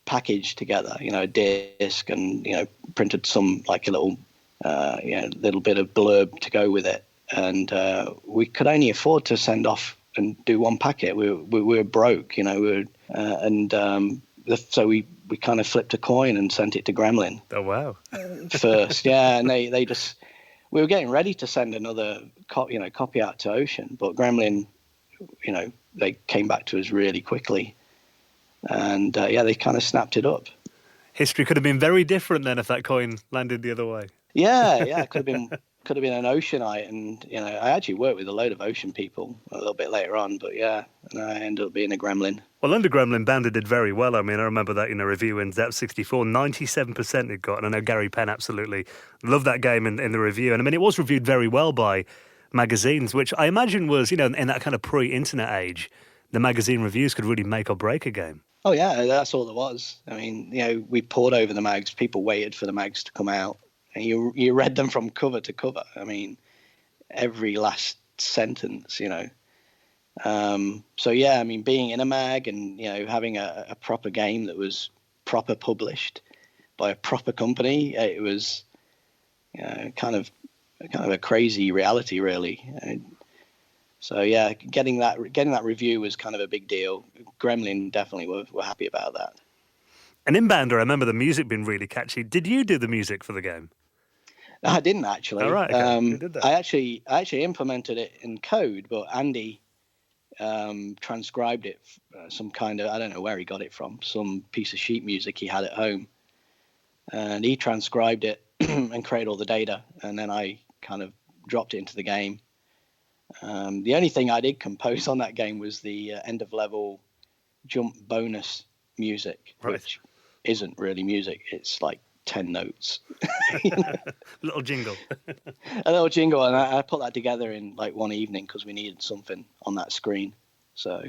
package together, a disc, and, printed some, like a little, little bit of blurb to go with it. And we could only afford to send off and do one packet. We were broke, so we kind of flipped a coin and sent it to Gremlin. Oh, wow. First, yeah, and they just, we were getting ready to send another copy out to Ocean, but Gremlin, they came back to us really quickly, and they kind of snapped it up. History could have been very different then if that coin landed the other way. Yeah, it could have been an Oceanite, and I actually worked with a load of Ocean people a little bit later on, but and I ended up being a Gremlin. Well, under Gremlin, Bounder did very well. I mean, I remember that review in Zep64, 97% it got, and I know Gary Penn absolutely loved that game in the review. And I mean, it was reviewed very well by magazines, which I imagine was, in that kind of pre-internet age, the magazine reviews could really make or break a game. Oh yeah, that's all there was. I mean, we poured over the mags. People waited for the mags to come out, and you read them from cover to cover. I mean, every last sentence, So yeah, I mean, being in a mag and having a proper game that was proper published by a proper company, it was kind of a crazy reality, really. So yeah, getting that review was kind of a big deal. Gremlin definitely were happy about that. And in Bounder, I remember the music being really catchy. Did you do the music for the game? I didn't actually. All right, okay. You did that. I actually implemented it in code, but Andy transcribed it, some kind of, I don't know where he got it from, some piece of sheet music he had at home, and he transcribed it and created all the data, and then I kind of dropped it into the game. The only thing I did compose on that game was the end of level jump bonus music, right, which isn't really music, it's like 10 notes. Little jingle. A little jingle, and I put that together in like one evening because we needed something on that screen. So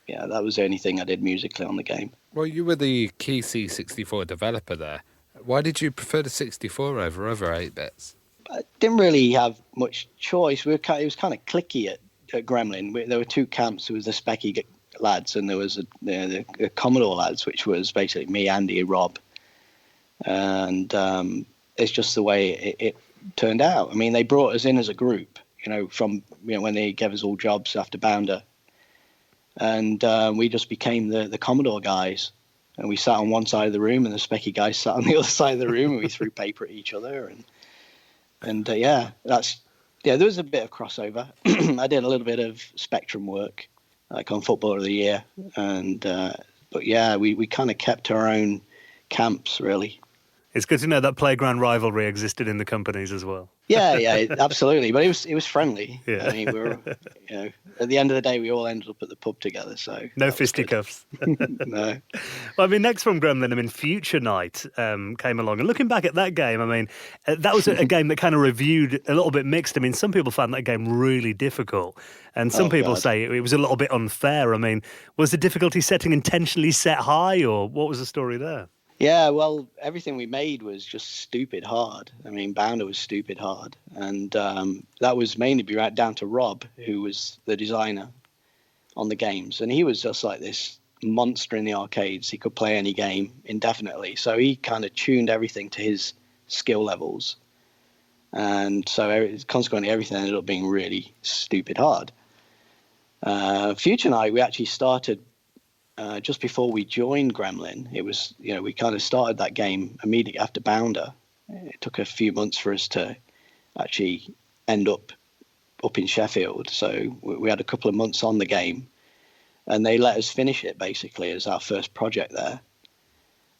yeah, that was the only thing I did musically on the game. Well, you were the key C64 developer there. Why did you prefer the 64 over other 8-bits? I didn't really have much choice. It was kind of cliquey at Gremlin. There were two camps. There was the Specky lads, and there was the Commodore lads, which was basically me, Andy, and Rob. And it's just the way it turned out. I mean, they brought us in as a group, from when they gave us all jobs after Bounder, and we just became the Commodore guys. And we sat on one side of the room, and the Specky guys sat on the other side of the room, and we threw paper at each other. And there was a bit of crossover. I did a little bit of Spectrum work, like on Footballer of the Year, and but yeah, we kind of kept our own camps, really. It's good to know that playground rivalry existed in the companies as well. Yeah, absolutely. But it was friendly. Yeah. I mean, we were, at the end of the day, we all ended up at the pub together. So no fisticuffs. No. Well, I mean, next from Gremlin, I mean, Future Night came along. And looking back at that game, I mean, that was a game that kind of reviewed a little bit mixed. I mean, some people found that game really difficult. And some people say it was a little bit unfair. I mean, was the difficulty setting intentionally set high, or what was the story there? Yeah, well, everything we made was just stupid hard. I mean, Bounder was stupid hard. And that was mainly down to Rob, who was the designer on the games. And he was just like this monster in the arcades. He could play any game indefinitely. So he kind of tuned everything to his skill levels. And so consequently, everything ended up being really stupid hard. Future Night, we actually started just before we joined Gremlin. It was, we kind of started that game immediately after Bounder. It took a few months for us to actually end up in Sheffield. So we had a couple of months on the game, and they let us finish it basically as our first project there.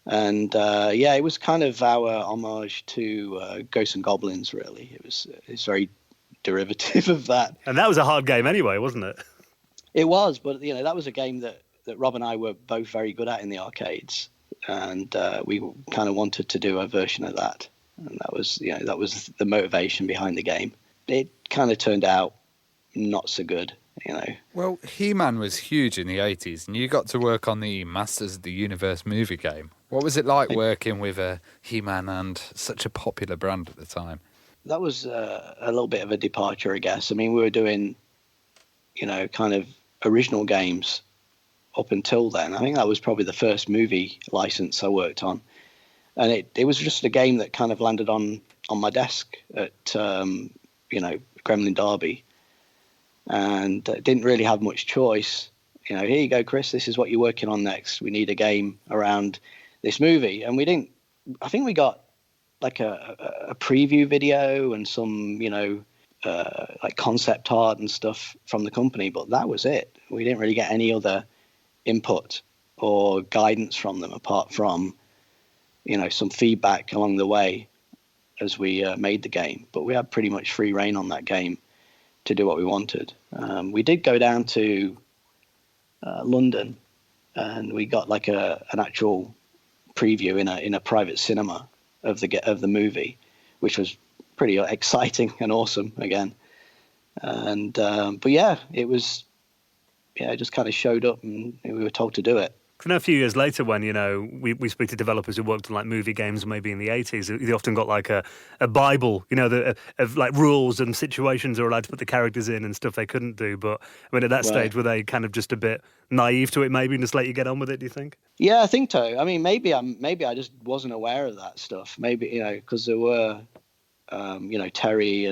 And it was kind of our homage to Ghosts and Goblins, really. It's very derivative of that. And that was a hard game anyway, wasn't it? It was, but that was a game that Rob and I were both very good at in the arcades, and we kind of wanted to do a version of that, and that was the motivation behind the game. It kind of turned out not so good, Well, He-Man was huge in the 80s, and you got to work on the Masters of the Universe movie game. What was it like working with He-Man and such a popular brand at the time? That was a little bit of a departure, I guess. I mean, we were doing, kind of original games up until then. I think that was probably the first movie license I worked on. And it was just a game that kind of landed on my desk at, Gremlin Derby. And didn't really have much choice. Here you go, Chris, this is what you're working on next. We need a game around this movie. And I think we got like a preview video and some, like concept art and stuff from the company, but that was it. We didn't really get any other input or guidance from them apart from, some feedback along the way as we made the game. But we had pretty much free reign on that game to do what we wanted. We did go down to London, and we got like an actual preview in a private cinema of the movie, which was pretty exciting and awesome again. And but yeah, it was it just kind of showed up, and we were told to do it. I know a few years later when, we speak to developers who worked on like movie games maybe in the 80s, they often got like a Bible, of like rules and situations they're allowed to put the characters in and stuff they couldn't do. But I mean, at that stage, were they kind of just a bit naive to it maybe and just let you get on with it, do you think? Yeah, I think so. I mean, maybe I just wasn't aware of that stuff. Maybe, because there were, Terry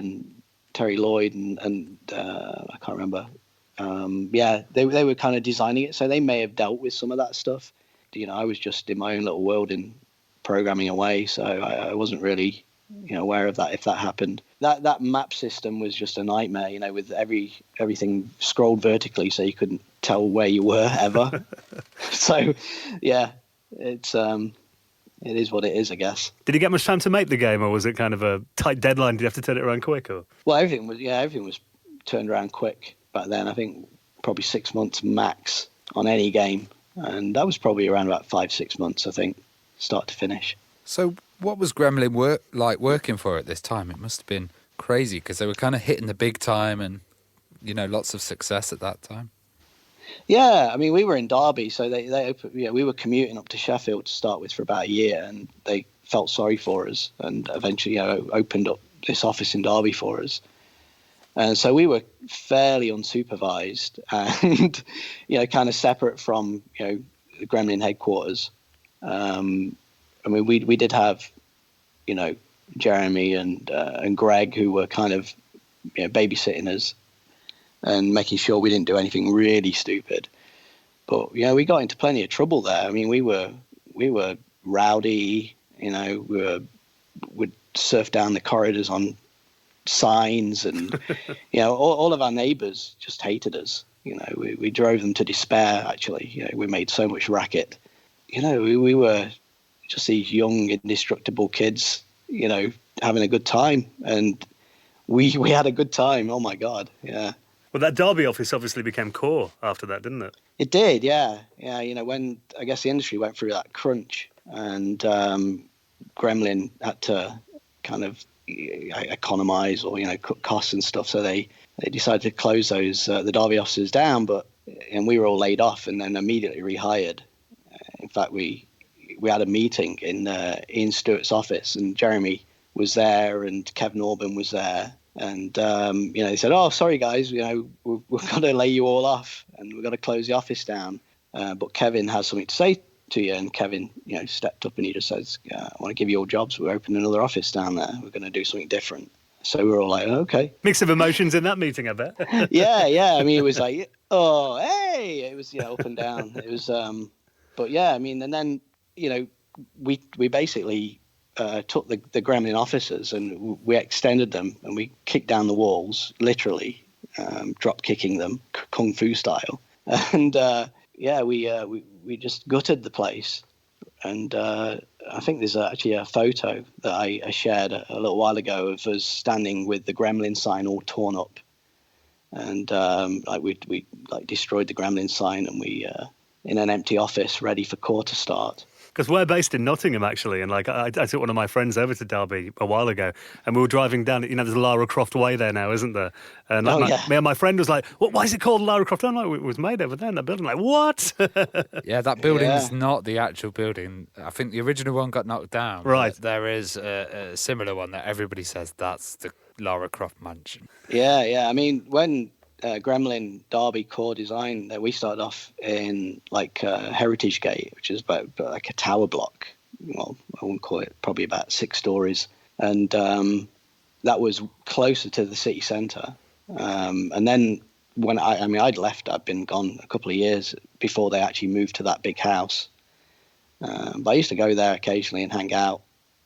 Lloyd and I can't remember. They were kind of designing it, so they may have dealt with some of that stuff. I was just in my own little world in programming away, so I wasn't really, aware of that if that happened. That map system was just a nightmare, with everything scrolled vertically, so you couldn't tell where you were ever. So, yeah, it is what it is, I guess. Did you get much time to make the game, or was it kind of a tight deadline? Did you have to turn it around quick? Or? Well, everything was turned around quick back then. I think probably 6 months max on any game, and that was probably around about 5-6 months, I think, start to finish. So what was Gremlin working for at this time? It must have been crazy because they were kind of hitting the big time and lots of success at that time. Yeah, I mean, we were in Derby, so they opened, we were commuting up to Sheffield to start with for about a year, and they felt sorry for us and eventually opened up this office in Derby for us. And so we were fairly unsupervised and, kind of separate from, the Gremlin headquarters. I mean, we did have, Jeremy and Greg, who were kind of, babysitting us and making sure we didn't do anything really stupid. But, we got into plenty of trouble there. I mean, we were rowdy, we'd surf down the corridors on signs, and all of our neighbors just hated us. We drove them to despair, actually. We made so much racket. We were just these young indestructible kids, having a good time, and we had a good time. Oh my god, yeah. Well, that Derby office obviously became core after that, didn't it? It did, yeah. When I guess the industry went through that crunch, and Gremlin had to kind of economize or cut costs and stuff, so they decided to close those the Derby offices down, and we were all laid off and then immediately rehired. In fact, we had a meeting in Ian Stewart's office, and Jeremy was there and Kevin Orban was there, and they said, "Oh, sorry guys, we're going to lay you all off and we're going to close the office down, but Kevin has something to say to you." And Kevin, stepped up and he just says, "I want to give you all jobs. We're opening another office down there. We're going to do something different." So we were all like, "Okay." Mix of emotions in that meeting, I bet. yeah. I mean, it was like, "Oh, hey!" It was up and down. It was, but yeah. I mean, and then we basically took the Gremlin officers and we extended them and we kicked down the walls, literally, drop kicking them, kung fu style, and we just gutted the place. And I think there's actually a photo that I shared a little while ago of us standing with the Gremlin sign all torn up, and we destroyed the Gremlin sign, and we in an empty office ready for core to start. Because we're based in Nottingham, actually, and like I took one of my friends over to Derby a while ago, and we were driving down. There's a Lara Croft Way there now, isn't there? And me and my friend was like, "Why is it called Lara Croft?" I'm like, "It was made over there in that building." Like, what? Yeah, that building's not the actual building. I think the original one got knocked down. Right. There is a similar one that everybody says that's the Lara Croft mansion. Yeah. I mean, when Gremlin Derby core design, we started off in like Heritage Gate, which is about like a tower block. Well, I wouldn't call it, probably about 6 stories, and that was closer to the city centre. And then when I'd left, I'd been gone a couple of years before they actually moved to that big house. But I used to go there occasionally and hang out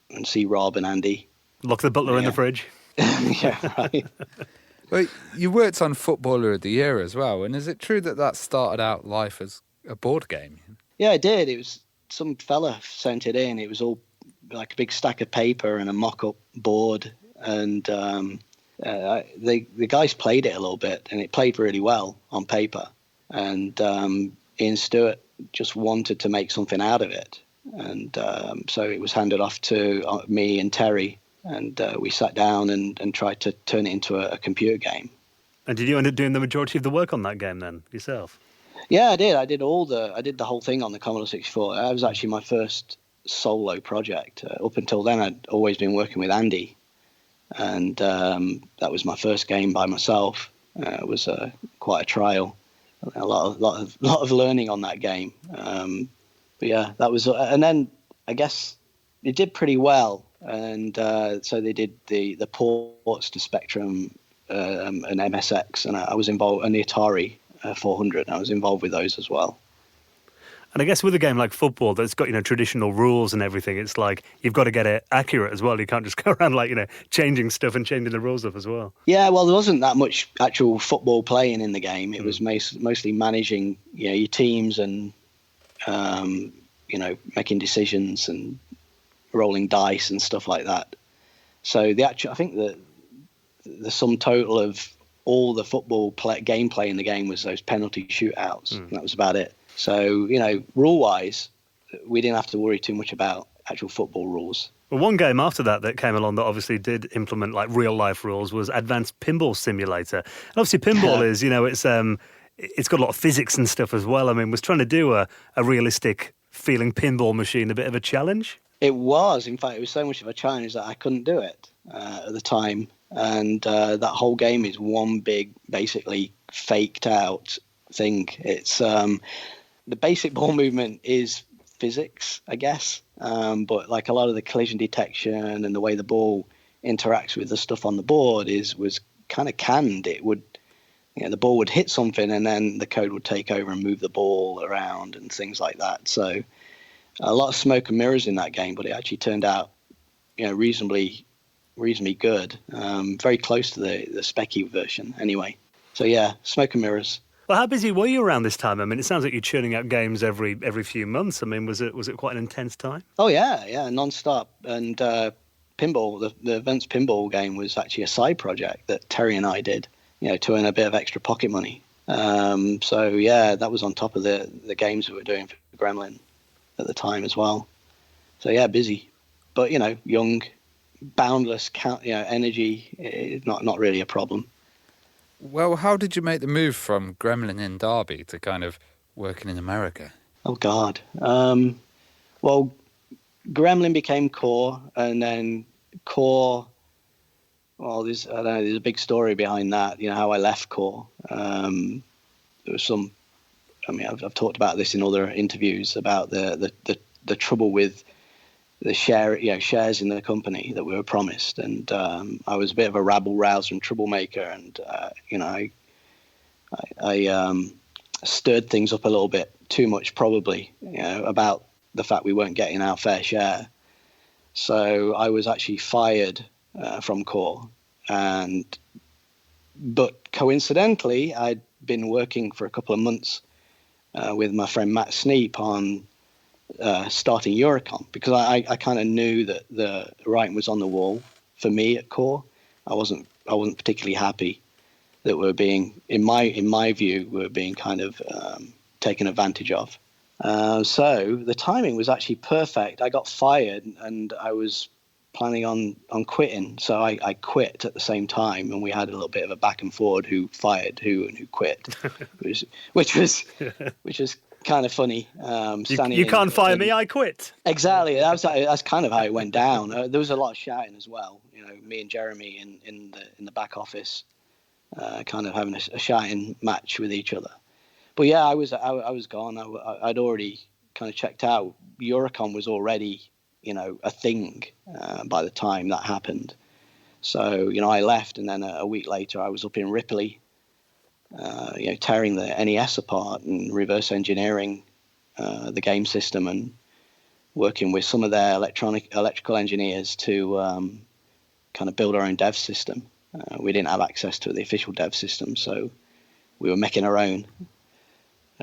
and see Rob and Andy. Lock the butler in the fridge. Yeah, right. Well, you worked on Footballer of the Year as well, and is it true that started out life as a board game? Yeah, it did. It was some fella sent it in. It was all like a big stack of paper and a mock-up board, and the guys played it a little bit, and it played really well on paper. And Ian Stewart just wanted to make something out of it, and so it was handed off to me and Terry. And we sat down and tried to turn it into a computer game. And did you end up doing the majority of the work on that game then yourself? Yeah, I did. I did the whole thing on the Commodore 64. That was actually my first solo project. Up until then, I'd always been working with Andy, and that was my first game by myself. It was quite a trial, a lot of learning on that game. But yeah, that was, and then I guess it did pretty well. And so they did the ports to Spectrum and MSX, and I was involved, and the Atari 400. I was involved with those as well. And I guess with a game like football that's got traditional rules and everything, it's like you've got to get it accurate as well. You can't just go around like changing stuff and changing the rules up as well. Yeah, well, there wasn't that much actual football playing in the game. It was mostly managing your teams and making decisions and rolling dice and stuff like that. So I think the sum total of all the football gameplay in the game was those penalty shootouts. And that was about it. So, rule wise, we didn't have to worry too much about actual football rules. Well, one game after that came along that obviously did implement like real life rules was Advanced Pinball Simulator. And obviously pinball is, it's got a lot of physics and stuff as well. I mean, was trying to do a realistic feeling pinball machine a bit of a challenge? It was. In fact, it was so much of a challenge that I couldn't do it at the time. And that whole game is one big, basically faked out thing. It's the basic ball movement is physics, I guess. But like a lot of the collision detection and the way the ball interacts with the stuff on the board was kind of canned. It would, the ball would hit something and then the code would take over and move the ball around and things like that. So a lot of smoke and mirrors in that game, but it actually turned out, reasonably good. Very close to the Specky version, anyway. So yeah, smoke and mirrors. Well, how busy were you around this time? I mean, it sounds like you're churning out games every few months. I mean, was it quite an intense time? Oh yeah, non-stop. And pinball, the Events pinball game was actually a side project that Terry and I did, to earn a bit of extra pocket money. So yeah, that was on top of the games we were doing for Gremlin at the time as well. So yeah, busy, but young, boundless, energy, not really a problem. Well, how did you make the move from Gremlin in Derby to kind of working in America? Oh God. Well, Gremlin became Core, and then Core. Well, there's a big story behind that. How I left Core. There was some. I mean, I've talked about this in other interviews about the trouble with the shares in the company that we were promised, and I was a bit of a rabble-rouser and troublemaker, and I stirred things up a little bit too much, probably, about the fact we weren't getting our fair share. So I was actually fired from Core, but coincidentally, I'd been working for a couple of months with my friend Matt Sneap on starting Eurocom, because I kind of knew that the writing was on the wall for me at Core. I wasn't particularly happy that we're being, in my view, we're being kind of taken advantage of. So the timing was actually perfect. I got fired, and I was planning on quitting, so I quit at the same time, and we had a little bit of a back and forward who fired who and who quit, which was kind of funny. You can't fire me, I quit. Exactly. That's kind of how it went down. There was a lot of shouting as well. Me and Jeremy in the back office, kind of having a shouting match with each other. But yeah, I was gone. I'd already kind of checked out. Eurocon was already a thing by the time that happened. So I left, and then a week later I was up in Ripley, tearing the NES apart and reverse engineering the game system, and working with some of their electrical engineers to kind of build our own dev system. We didn't have access to the official dev system, so we were making our own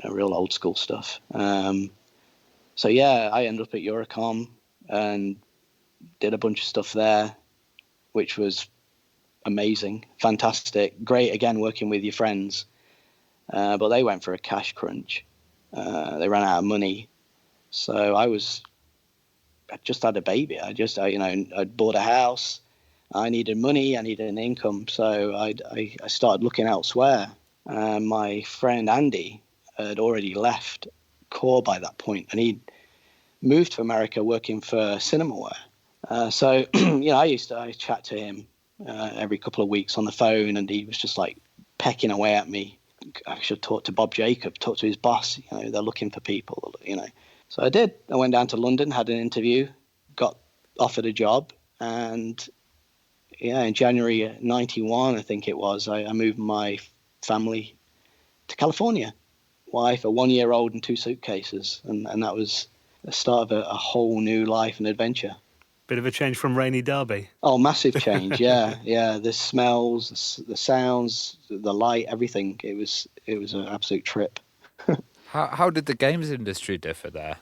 real old school stuff. So yeah, I ended up at Eurocom and did a bunch of stuff there, which was amazing, fantastic, great. Again, working with your friends, but they went for a cash crunch. They ran out of money, so I just had a baby. I'd bought a house. I needed money. I needed an income, so I started looking elsewhere. My friend Andy had already left Core by that point, and he'd moved to America working for Cinemaware. So I chat to him every couple of weeks on the phone, and he was just like pecking away at me. I should talk to Bob Jacob, talk to his boss. They're looking for people. So I did. I went down to London, had an interview, got offered a job, and in January '91, I think it was, I moved my family to California. Wife, a 1-year-old, and 2 suitcases, and that was the start of a whole new life and adventure. Bit of a change from rainy Derby. Oh, massive change! yeah. The smells, the sounds, the light, everything. It was an absolute trip. How did the games industry differ there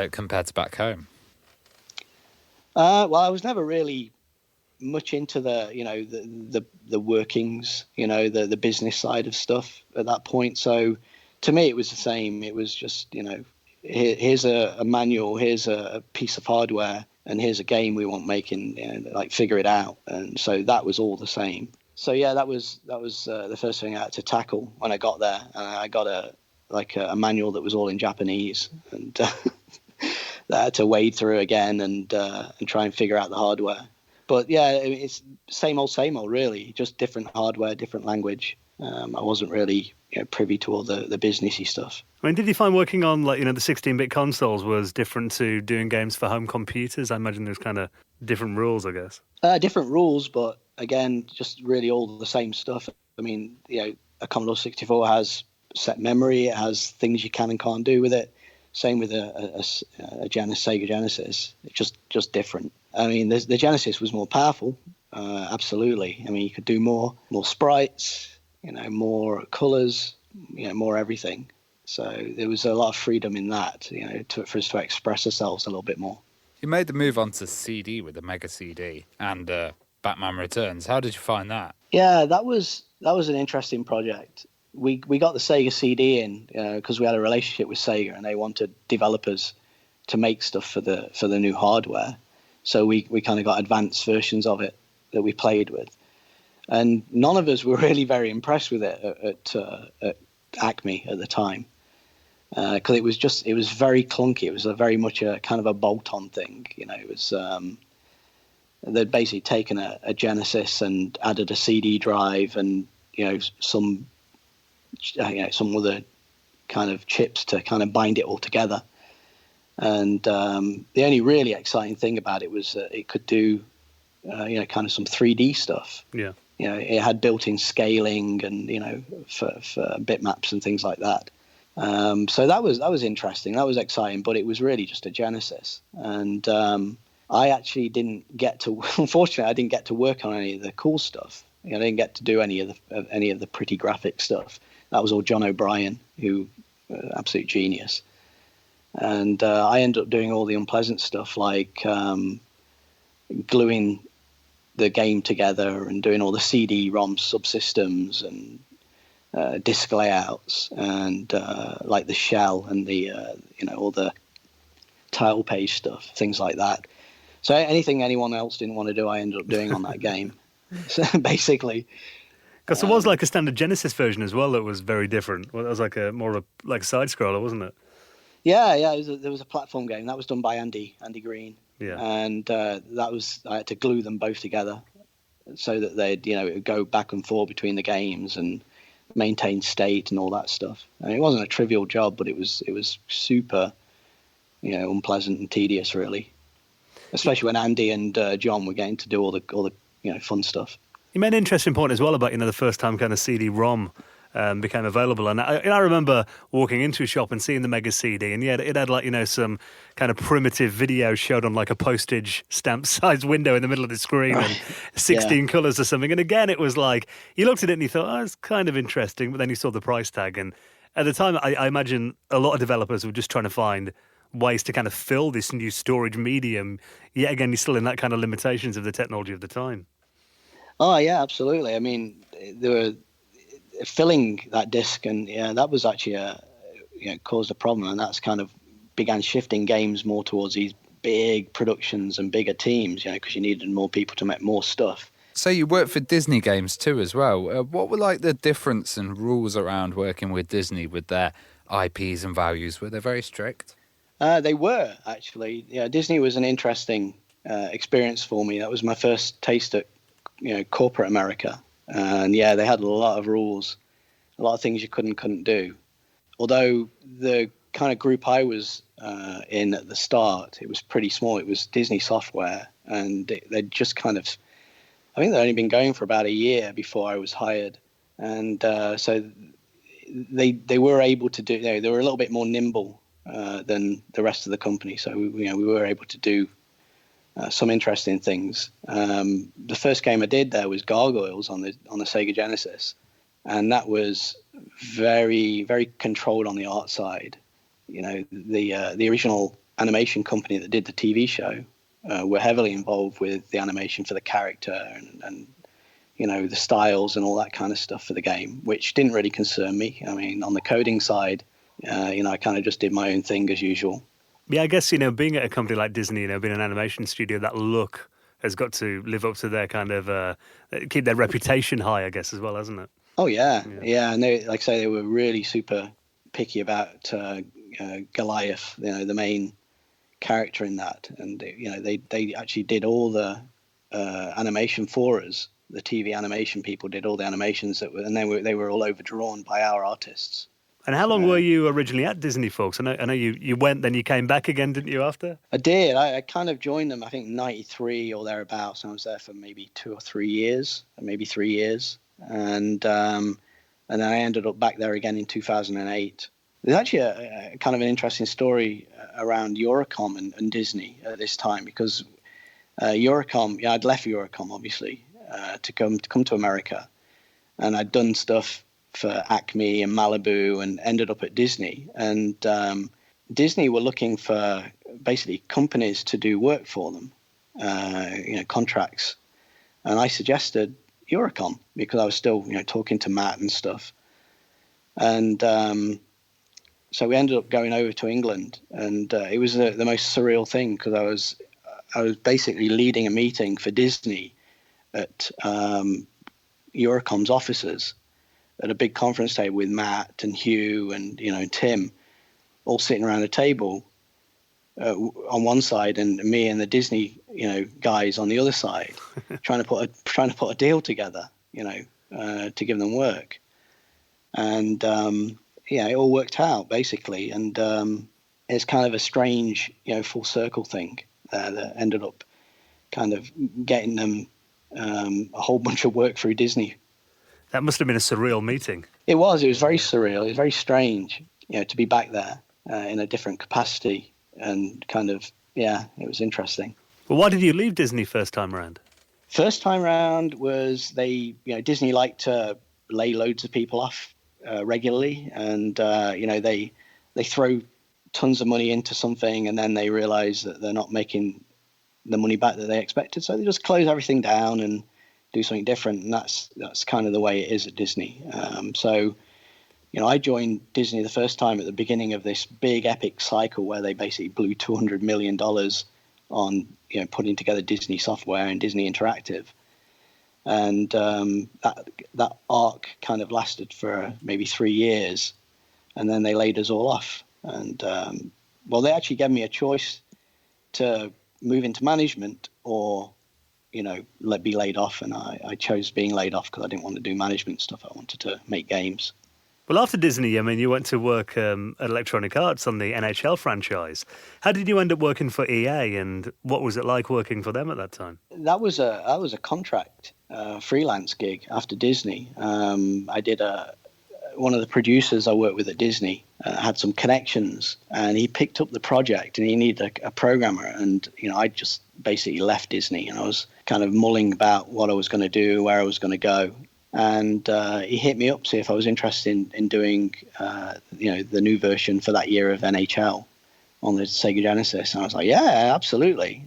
compared to back home? Well, I was never really much into the workings, the business side of stuff at that point. So to me, it was the same. It was just, here's a manual, here's a piece of hardware, and here's a game we want making, figure it out. And so that was all the same. So yeah, that was the first thing I had to tackle when I got there. And I got a manual that was all in Japanese, and that I had to wade through again and try and figure out the hardware. But yeah, it's same old, really. Just different hardware, different language. I wasn't really privy to all the businessy stuff. I mean, did you find working on the 16-bit consoles was different to doing games for home computers? I imagine there's kind of different rules, I guess. Different rules, but again, just really all the same stuff. I mean, a Commodore 64 has set memory. It has things you can and can't do with it. Same with a Sega Genesis. It's just different. I mean, the Genesis was more powerful, absolutely. I mean, you could do more sprites, more colors, more everything. So there was a lot of freedom in that, for us to express ourselves a little bit more. You made the move onto CD with the Mega CD and Batman Returns. How did you find that? Yeah, that was an interesting project. We got the Sega CD in because we had a relationship with Sega, and they wanted developers to make stuff for the new hardware. So we kind of got advanced versions of it that we played with, and none of us were really very impressed with it at Acme at the time, because it was very clunky. It was very much a kind of a bolt-on thing. It was they'd basically taken a Genesis and added a CD drive and some other kind of chips to kind of bind it all together. And the only really exciting thing about it was that it could do, kind of some 3D stuff. Yeah. It had built-in scaling and, for bitmaps and things like that. So that was interesting. That was exciting, but it was really just a Genesis. And I actually unfortunately, I didn't get to work on any of the cool stuff. I didn't get to do any of the pretty graphic stuff. That was all John O'Brien, who absolute genius. And I ended up doing all the unpleasant stuff, like gluing the game together and doing all the CD-ROM subsystems and disc layouts and like the shell and the all the title page stuff, things like that. So anything anyone else didn't want to do, I ended up doing on that game. So basically, because there was like a standard Genesis version as well that was very different. Well, that was like a side scroller, wasn't it? Yeah. There was a platform game that was done by Andy Green. Yeah. And I had to glue them both together so that they'd it would go back and forth between the games and maintain state and all that stuff. And it wasn't a trivial job, but it was super, unpleasant and tedious, really. Especially when Andy and John were getting to do all the fun stuff. You made an interesting point as well about the first time kind of CD-ROM became available, and I remember walking into a shop and seeing the Mega CD, and it had like some kind of primitive video showed on like a postage stamp sized window in the middle of the screen and 16 colours or something. And again, it was like you looked at it and you thought, oh, it's kind of interesting, but then you saw the price tag, and at the time, I imagine a lot of developers were just trying to find ways to kind of fill this new storage medium. Yet again, you're still in that kind of limitations of the technology of the time. Oh yeah, absolutely. I mean, there were filling that disc, and that was actually caused a problem, and that's kind of began shifting games more towards these big productions and bigger teams, because you needed more people to make more stuff. So you worked for Disney games too as well. What were like the difference and rules around working with Disney with their IPs and values? Were they very strict? They were, actually. Yeah, Disney was an interesting experience for me. That was my first taste at corporate America. And they had a lot of rules, a lot of things you couldn't do. Although the kind of group I was in at the start, it was pretty small. It was Disney Software, and they'd just kind of, I think they'd only been going for about a year before I was hired. And so they were able to do, they were a little bit more nimble than the rest of the company. So we were able to do some interesting things. The first game I did there was Gargoyles on the Sega Genesis, and that was very, very controlled on the art side. The original animation company that did the TV show were heavily involved with the animation for the character and the styles and all that kind of stuff for the game, which didn't really concern me. I mean, on the coding side, I kind of just did my own thing as usual. Yeah, I guess, being at a company like Disney, being an animation studio, that look has got to live up to their kind of, keep their reputation high, I guess, as well, hasn't it? Oh, yeah. And they, like I say, they were really super picky about Goliath, the main character in that. And, they actually did all the animation for us. The TV animation people did all the animations and they were all overdrawn by our artists. And how long were you originally at Disney, folks? I know you went, then you came back again, didn't you, after? I did. I kind of joined them, I think, 93 or thereabouts. I was there for maybe 2 or 3 years, maybe 3 years. And then I ended up back there again in 2008. There's actually a kind of an interesting story around Eurocom and Disney at this time, because Eurocom, I'd left Eurocom, obviously, to come to America. And I'd done stuff for Acme and Malibu and ended up at Disney. And Disney were looking for basically companies to do work for them, contracts. And I suggested Eurocom because I was still, talking to Matt and stuff. And so we ended up going over to England, and it was the most surreal thing because I was basically leading a meeting for Disney at Eurocom's offices, at a big conference table with Matt and Hugh and Tim, all sitting around a table on one side, and me and the Disney guys on the other side, trying to put a deal together, to give them work, and it all worked out basically, and it's kind of a strange full circle thing that ended up kind of getting them a whole bunch of work through Disney. That must have been a surreal meeting. It was very surreal. It was very strange, to be back there in a different capacity, and kind of, it was interesting. Well, why did you leave Disney first time around? First time round was Disney liked to lay loads of people off regularly, and they throw tons of money into something, and then they realize that they're not making the money back that they expected, so they just close everything down and do something different, and that's kind of the way it is at Disney. So, I joined Disney the first time at the beginning of this big epic cycle where they basically blew $200 million on putting together Disney Software and Disney Interactive, and that arc kind of lasted for maybe 3 years, and then they laid us all off. And they actually gave me a choice to move into management or be laid off, and I chose being laid off because I didn't want to do management stuff. I wanted to make games. Well, after Disney, I mean, you went to work at Electronic Arts on the NHL franchise. How did you end up working for EA, and what was it like working for them at that time? That was a contract freelance gig after Disney. I did one of the producers I worked with at Disney had some connections, and he picked up the project, and he needed a programmer. And I just basically left Disney, and I was kind of mulling about what I was going to do, where I was going to go. And he hit me up to see if I was interested in doing, the new version for that year of NHL on the Sega Genesis. And I was like, yeah, absolutely.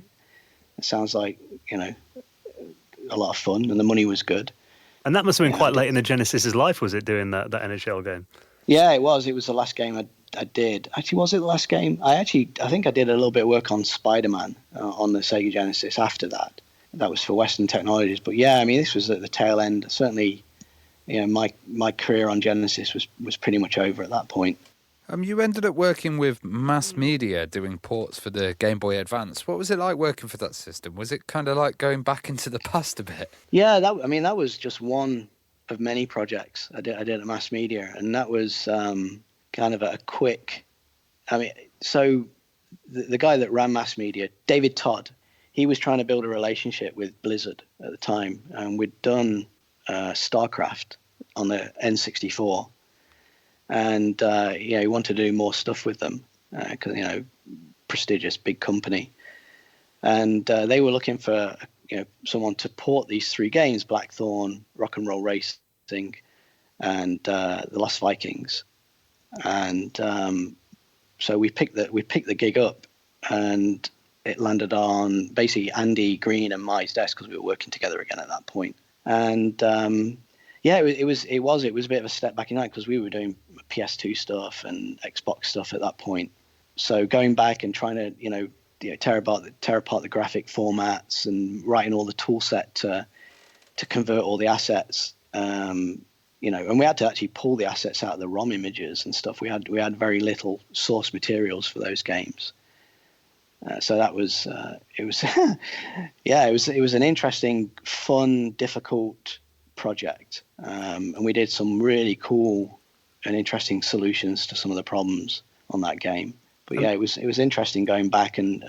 It sounds like, a lot of fun, and the money was good. And that must have been quite late in the Genesis's life, was it, doing that NHL game? Yeah, it was. It was the last game I did. Actually, was it the last game? I think I did a little bit of work on Spider-Man on the Sega Genesis after that. That was for Western Technologies. But yeah, I mean, this was at the tail end. Certainly, my career on Genesis was pretty much over at that point. You ended up working with Mass Media doing ports for the Game Boy Advance. What was it like working for that system? Was it kind of like going back into the past a bit? Yeah, that was just one of many projects I did at Mass Media, and that was kind of a quick. I mean, so the guy that ran Mass Media, David Todd, he was trying to build a relationship with Blizzard at the time, and we'd done StarCraft on the N64, and he wanted to do more stuff with them because prestigious big company, and they were looking for someone to port these 3 games: Blackthorn, Rock and Roll Racing, and The Lost Vikings, and so we picked the gig up, and it landed on basically Andy Green and my desk because we were working together again at that point. And it was a bit of a step back in that because we were doing PS2 stuff and Xbox stuff at that point. So going back and trying to tear apart the graphic formats and writing all the tool set to convert all the assets, and we had to actually pull the assets out of the ROM images and stuff. We had very little source materials for those games. So that was it was an interesting, fun, difficult project, and we did some really cool and interesting solutions to some of the problems on that game. But yeah, it was interesting going back and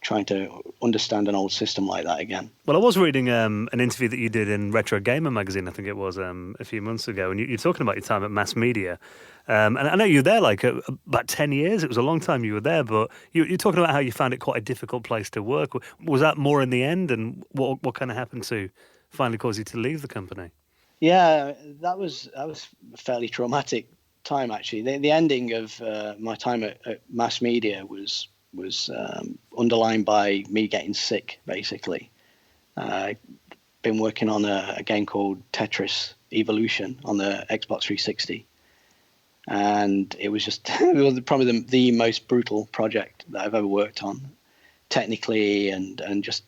trying to understand an old system like that again. Well, I was reading an interview that you did in Retro Gamer magazine, I think it was, a few months ago, and you're talking about your time at Mass Media. And I know you were there about 10 years. It was a long time you were there, but you're talking about how you found it quite a difficult place to work. Was that more in the end, and what kind of happened to finally cause you to leave the company? Yeah, that was a fairly traumatic time, actually. The ending of my time at Mass Media was underlined by me getting sick, basically. I've been working on a game called Tetris Evolution on the Xbox 360. And it was probably the most brutal project that I've ever worked on, technically and just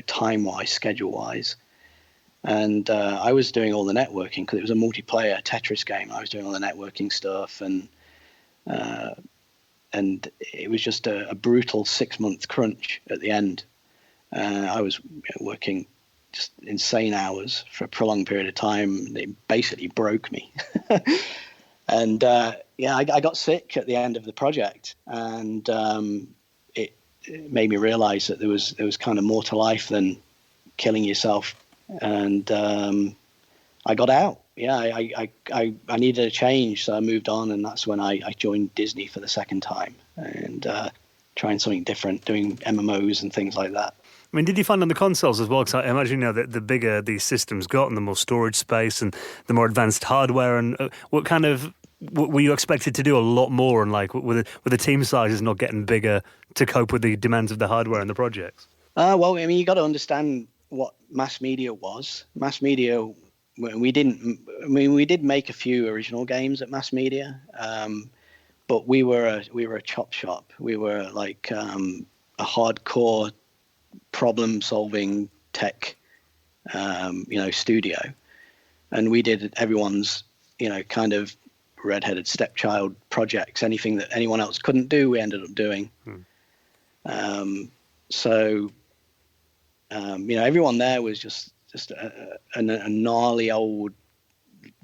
time-wise, schedule-wise. And I was doing all the networking because it was a multiplayer Tetris game. I was doing all the networking stuff, and it was just a brutal 6-month crunch at the end. I was working just insane hours for a prolonged period of time. It basically broke me. And I got sick at the end of the project, and it made me realize that there was kind of more to life than killing yourself. And I got out. Yeah, I needed a change, so I moved on, and that's when I joined Disney for the second time, and trying something different, doing MMOs and things like that. I mean, did you find on the consoles as well? Because I imagine that the bigger these systems got and the more storage space and the more advanced hardware, and what kind of were you expected to do a lot more, and with the team sizes not getting bigger to cope with the demands of the hardware and the projects? Well, I mean, you got to understand what mass media was. Mass media, we did make a few original games at mass media, but we were a chop shop. We were like a hardcore problem-solving tech, studio, and we did everyone's, kind of redheaded stepchild projects. Anything that anyone else couldn't do, we ended up doing. Everyone there was just a gnarly old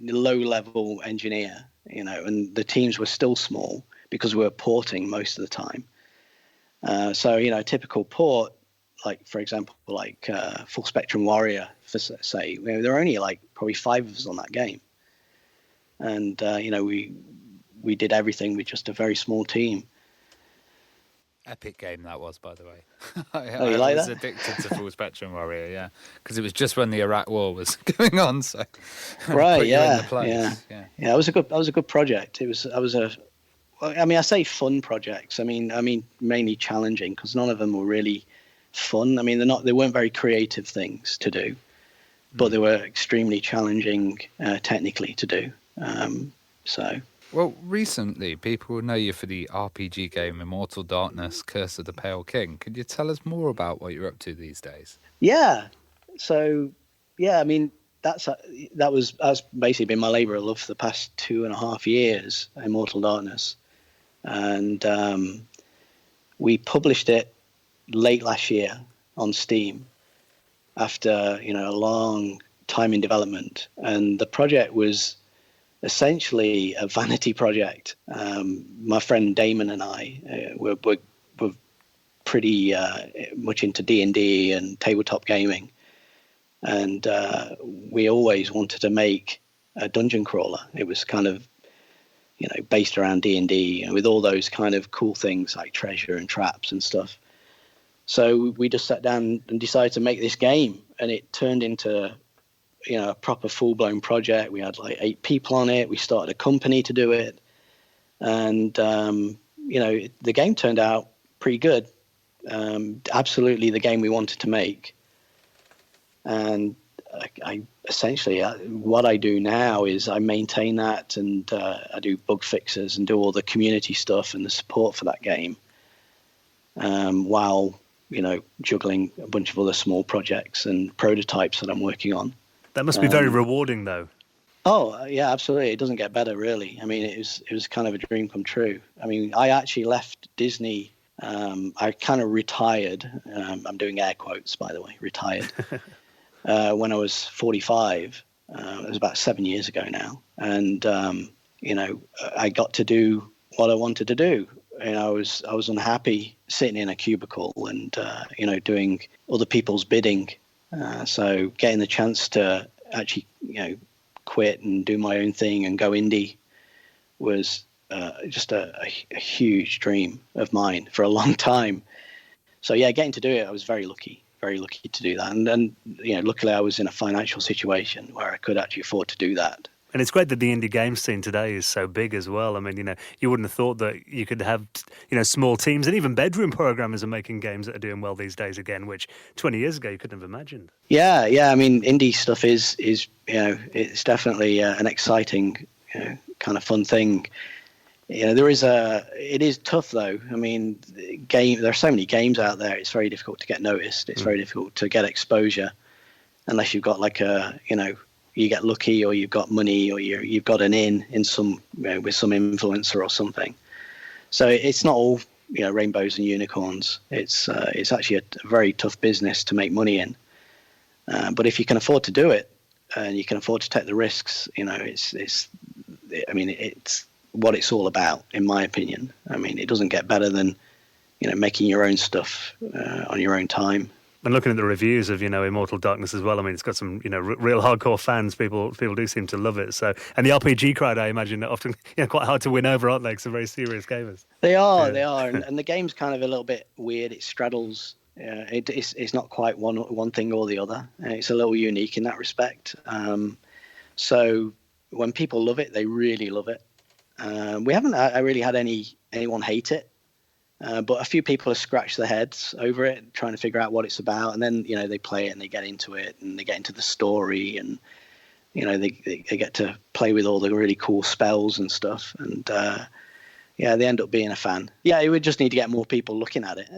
low-level engineer, and the teams were still small because we were porting most of the time. A typical port, like for example, like Full Spectrum Warrior, for say, there were only like probably 5 of us on that game, and we did everything with just a very small team. Epic game that was, by the way. I was addicted to Full Spectrum Warrior, yeah, because it was just when the Iraq War was going on. So, right, put you in the yeah, place. yeah. It was a good project. I say fun projects. I mean mainly challenging, because none of them were really fun. I mean, they weren't very creative things to do, but they were extremely challenging technically to do. Well, recently, people will know you for the RPG game Immortal Darkness, Curse of the Pale King. Could you tell us more about what you're up to these days? Yeah. So, I mean, that's basically been my labour of love for the past 2.5 years, Immortal Darkness. And we published it late last year on Steam after, a long time in development. And the project was essentially a vanity project. My friend Damon and I were pretty much into D&D and tabletop gaming, and we always wanted to make a dungeon crawler. It was kind of based around D&D, and with all those kind of cool things like treasure and traps and stuff. So we just sat down and decided to make this game, and it turned into a proper full-blown project. We had like 8 people on it. We started a company to do it, and the game turned out pretty good. Absolutely the game we wanted to make. And I essentially, what I do now is I maintain that, and I do bug fixes and do all the community stuff and the support for that game, while juggling a bunch of other small projects and prototypes that I'm working on. That must be very rewarding, though. Oh, yeah, absolutely. It doesn't get better, really. I mean, it was kind of a dream come true. I mean, I actually left Disney. I kind of retired. I'm doing air quotes, by the way, retired. When I was 45. It was about 7 years ago now. And, I got to do what I wanted to do. And I was unhappy sitting in a cubicle and, doing other people's bidding. So getting the chance to actually, quit and do my own thing and go indie was just a huge dream of mine for a long time. So yeah, getting to do it, I was very lucky to do that. And luckily I was in a financial situation where I could actually afford to do that. And it's great that the indie game scene today is so big as well. I mean, you wouldn't have thought that you could have, small teams, and even bedroom programmers are making games that are doing well these days again, which 20 years ago you couldn't have imagined. Yeah. I mean, indie stuff is it's definitely an exciting, kind of fun thing. It is tough though. I mean, there are so many games out there. It's very difficult to get noticed. It's very difficult to get exposure unless you've got like you get lucky, or you've got money, or you've got an in some with some influencer or something. So it's not all rainbows and unicorns. It's actually a very tough business to make money in. But if you can afford to do it and you can afford to take the risks, it's what it's all about, in my opinion. I mean, it doesn't get better than making your own stuff on your own time. And looking at the reviews of, Immortal Darkness as well, I mean, it's got some, real hardcore fans. People do seem to love it. So, and the RPG crowd, I imagine, are often, quite hard to win over, aren't they? Because they're very serious gamers. They are. And the game's kind of a little bit weird. It straddles. It's not quite one thing or the other. It's a little unique in that respect. So when people love it, they really love it. We haven't really had anyone hate it. But a few people have scratched their heads over it, trying to figure out what it's about. And then, they play it and they get into it and they get into the story and, they get to play with all the really cool spells and stuff. And, they end up being a fan. Yeah, we just need to get more people looking at it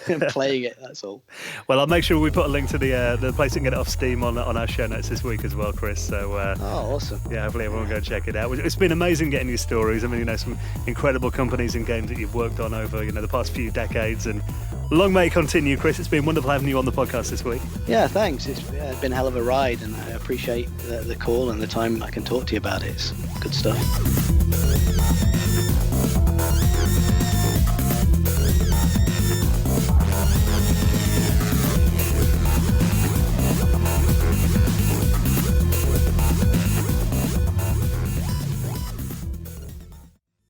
and playing it, that's all. Well, I'll make sure we put a link to the place you can get it off Steam on our show notes this week as well, Chris. So, awesome. Yeah, hopefully everyone will go and check it out. It's been amazing getting your stories. I mean, some incredible companies and games that you've worked on over, the past few decades. And long may it continue, Chris. It's been wonderful having you on the podcast this week. Yeah, thanks. It's been a hell of a ride, and I appreciate the call and the time I can talk to you about it. It's good stuff.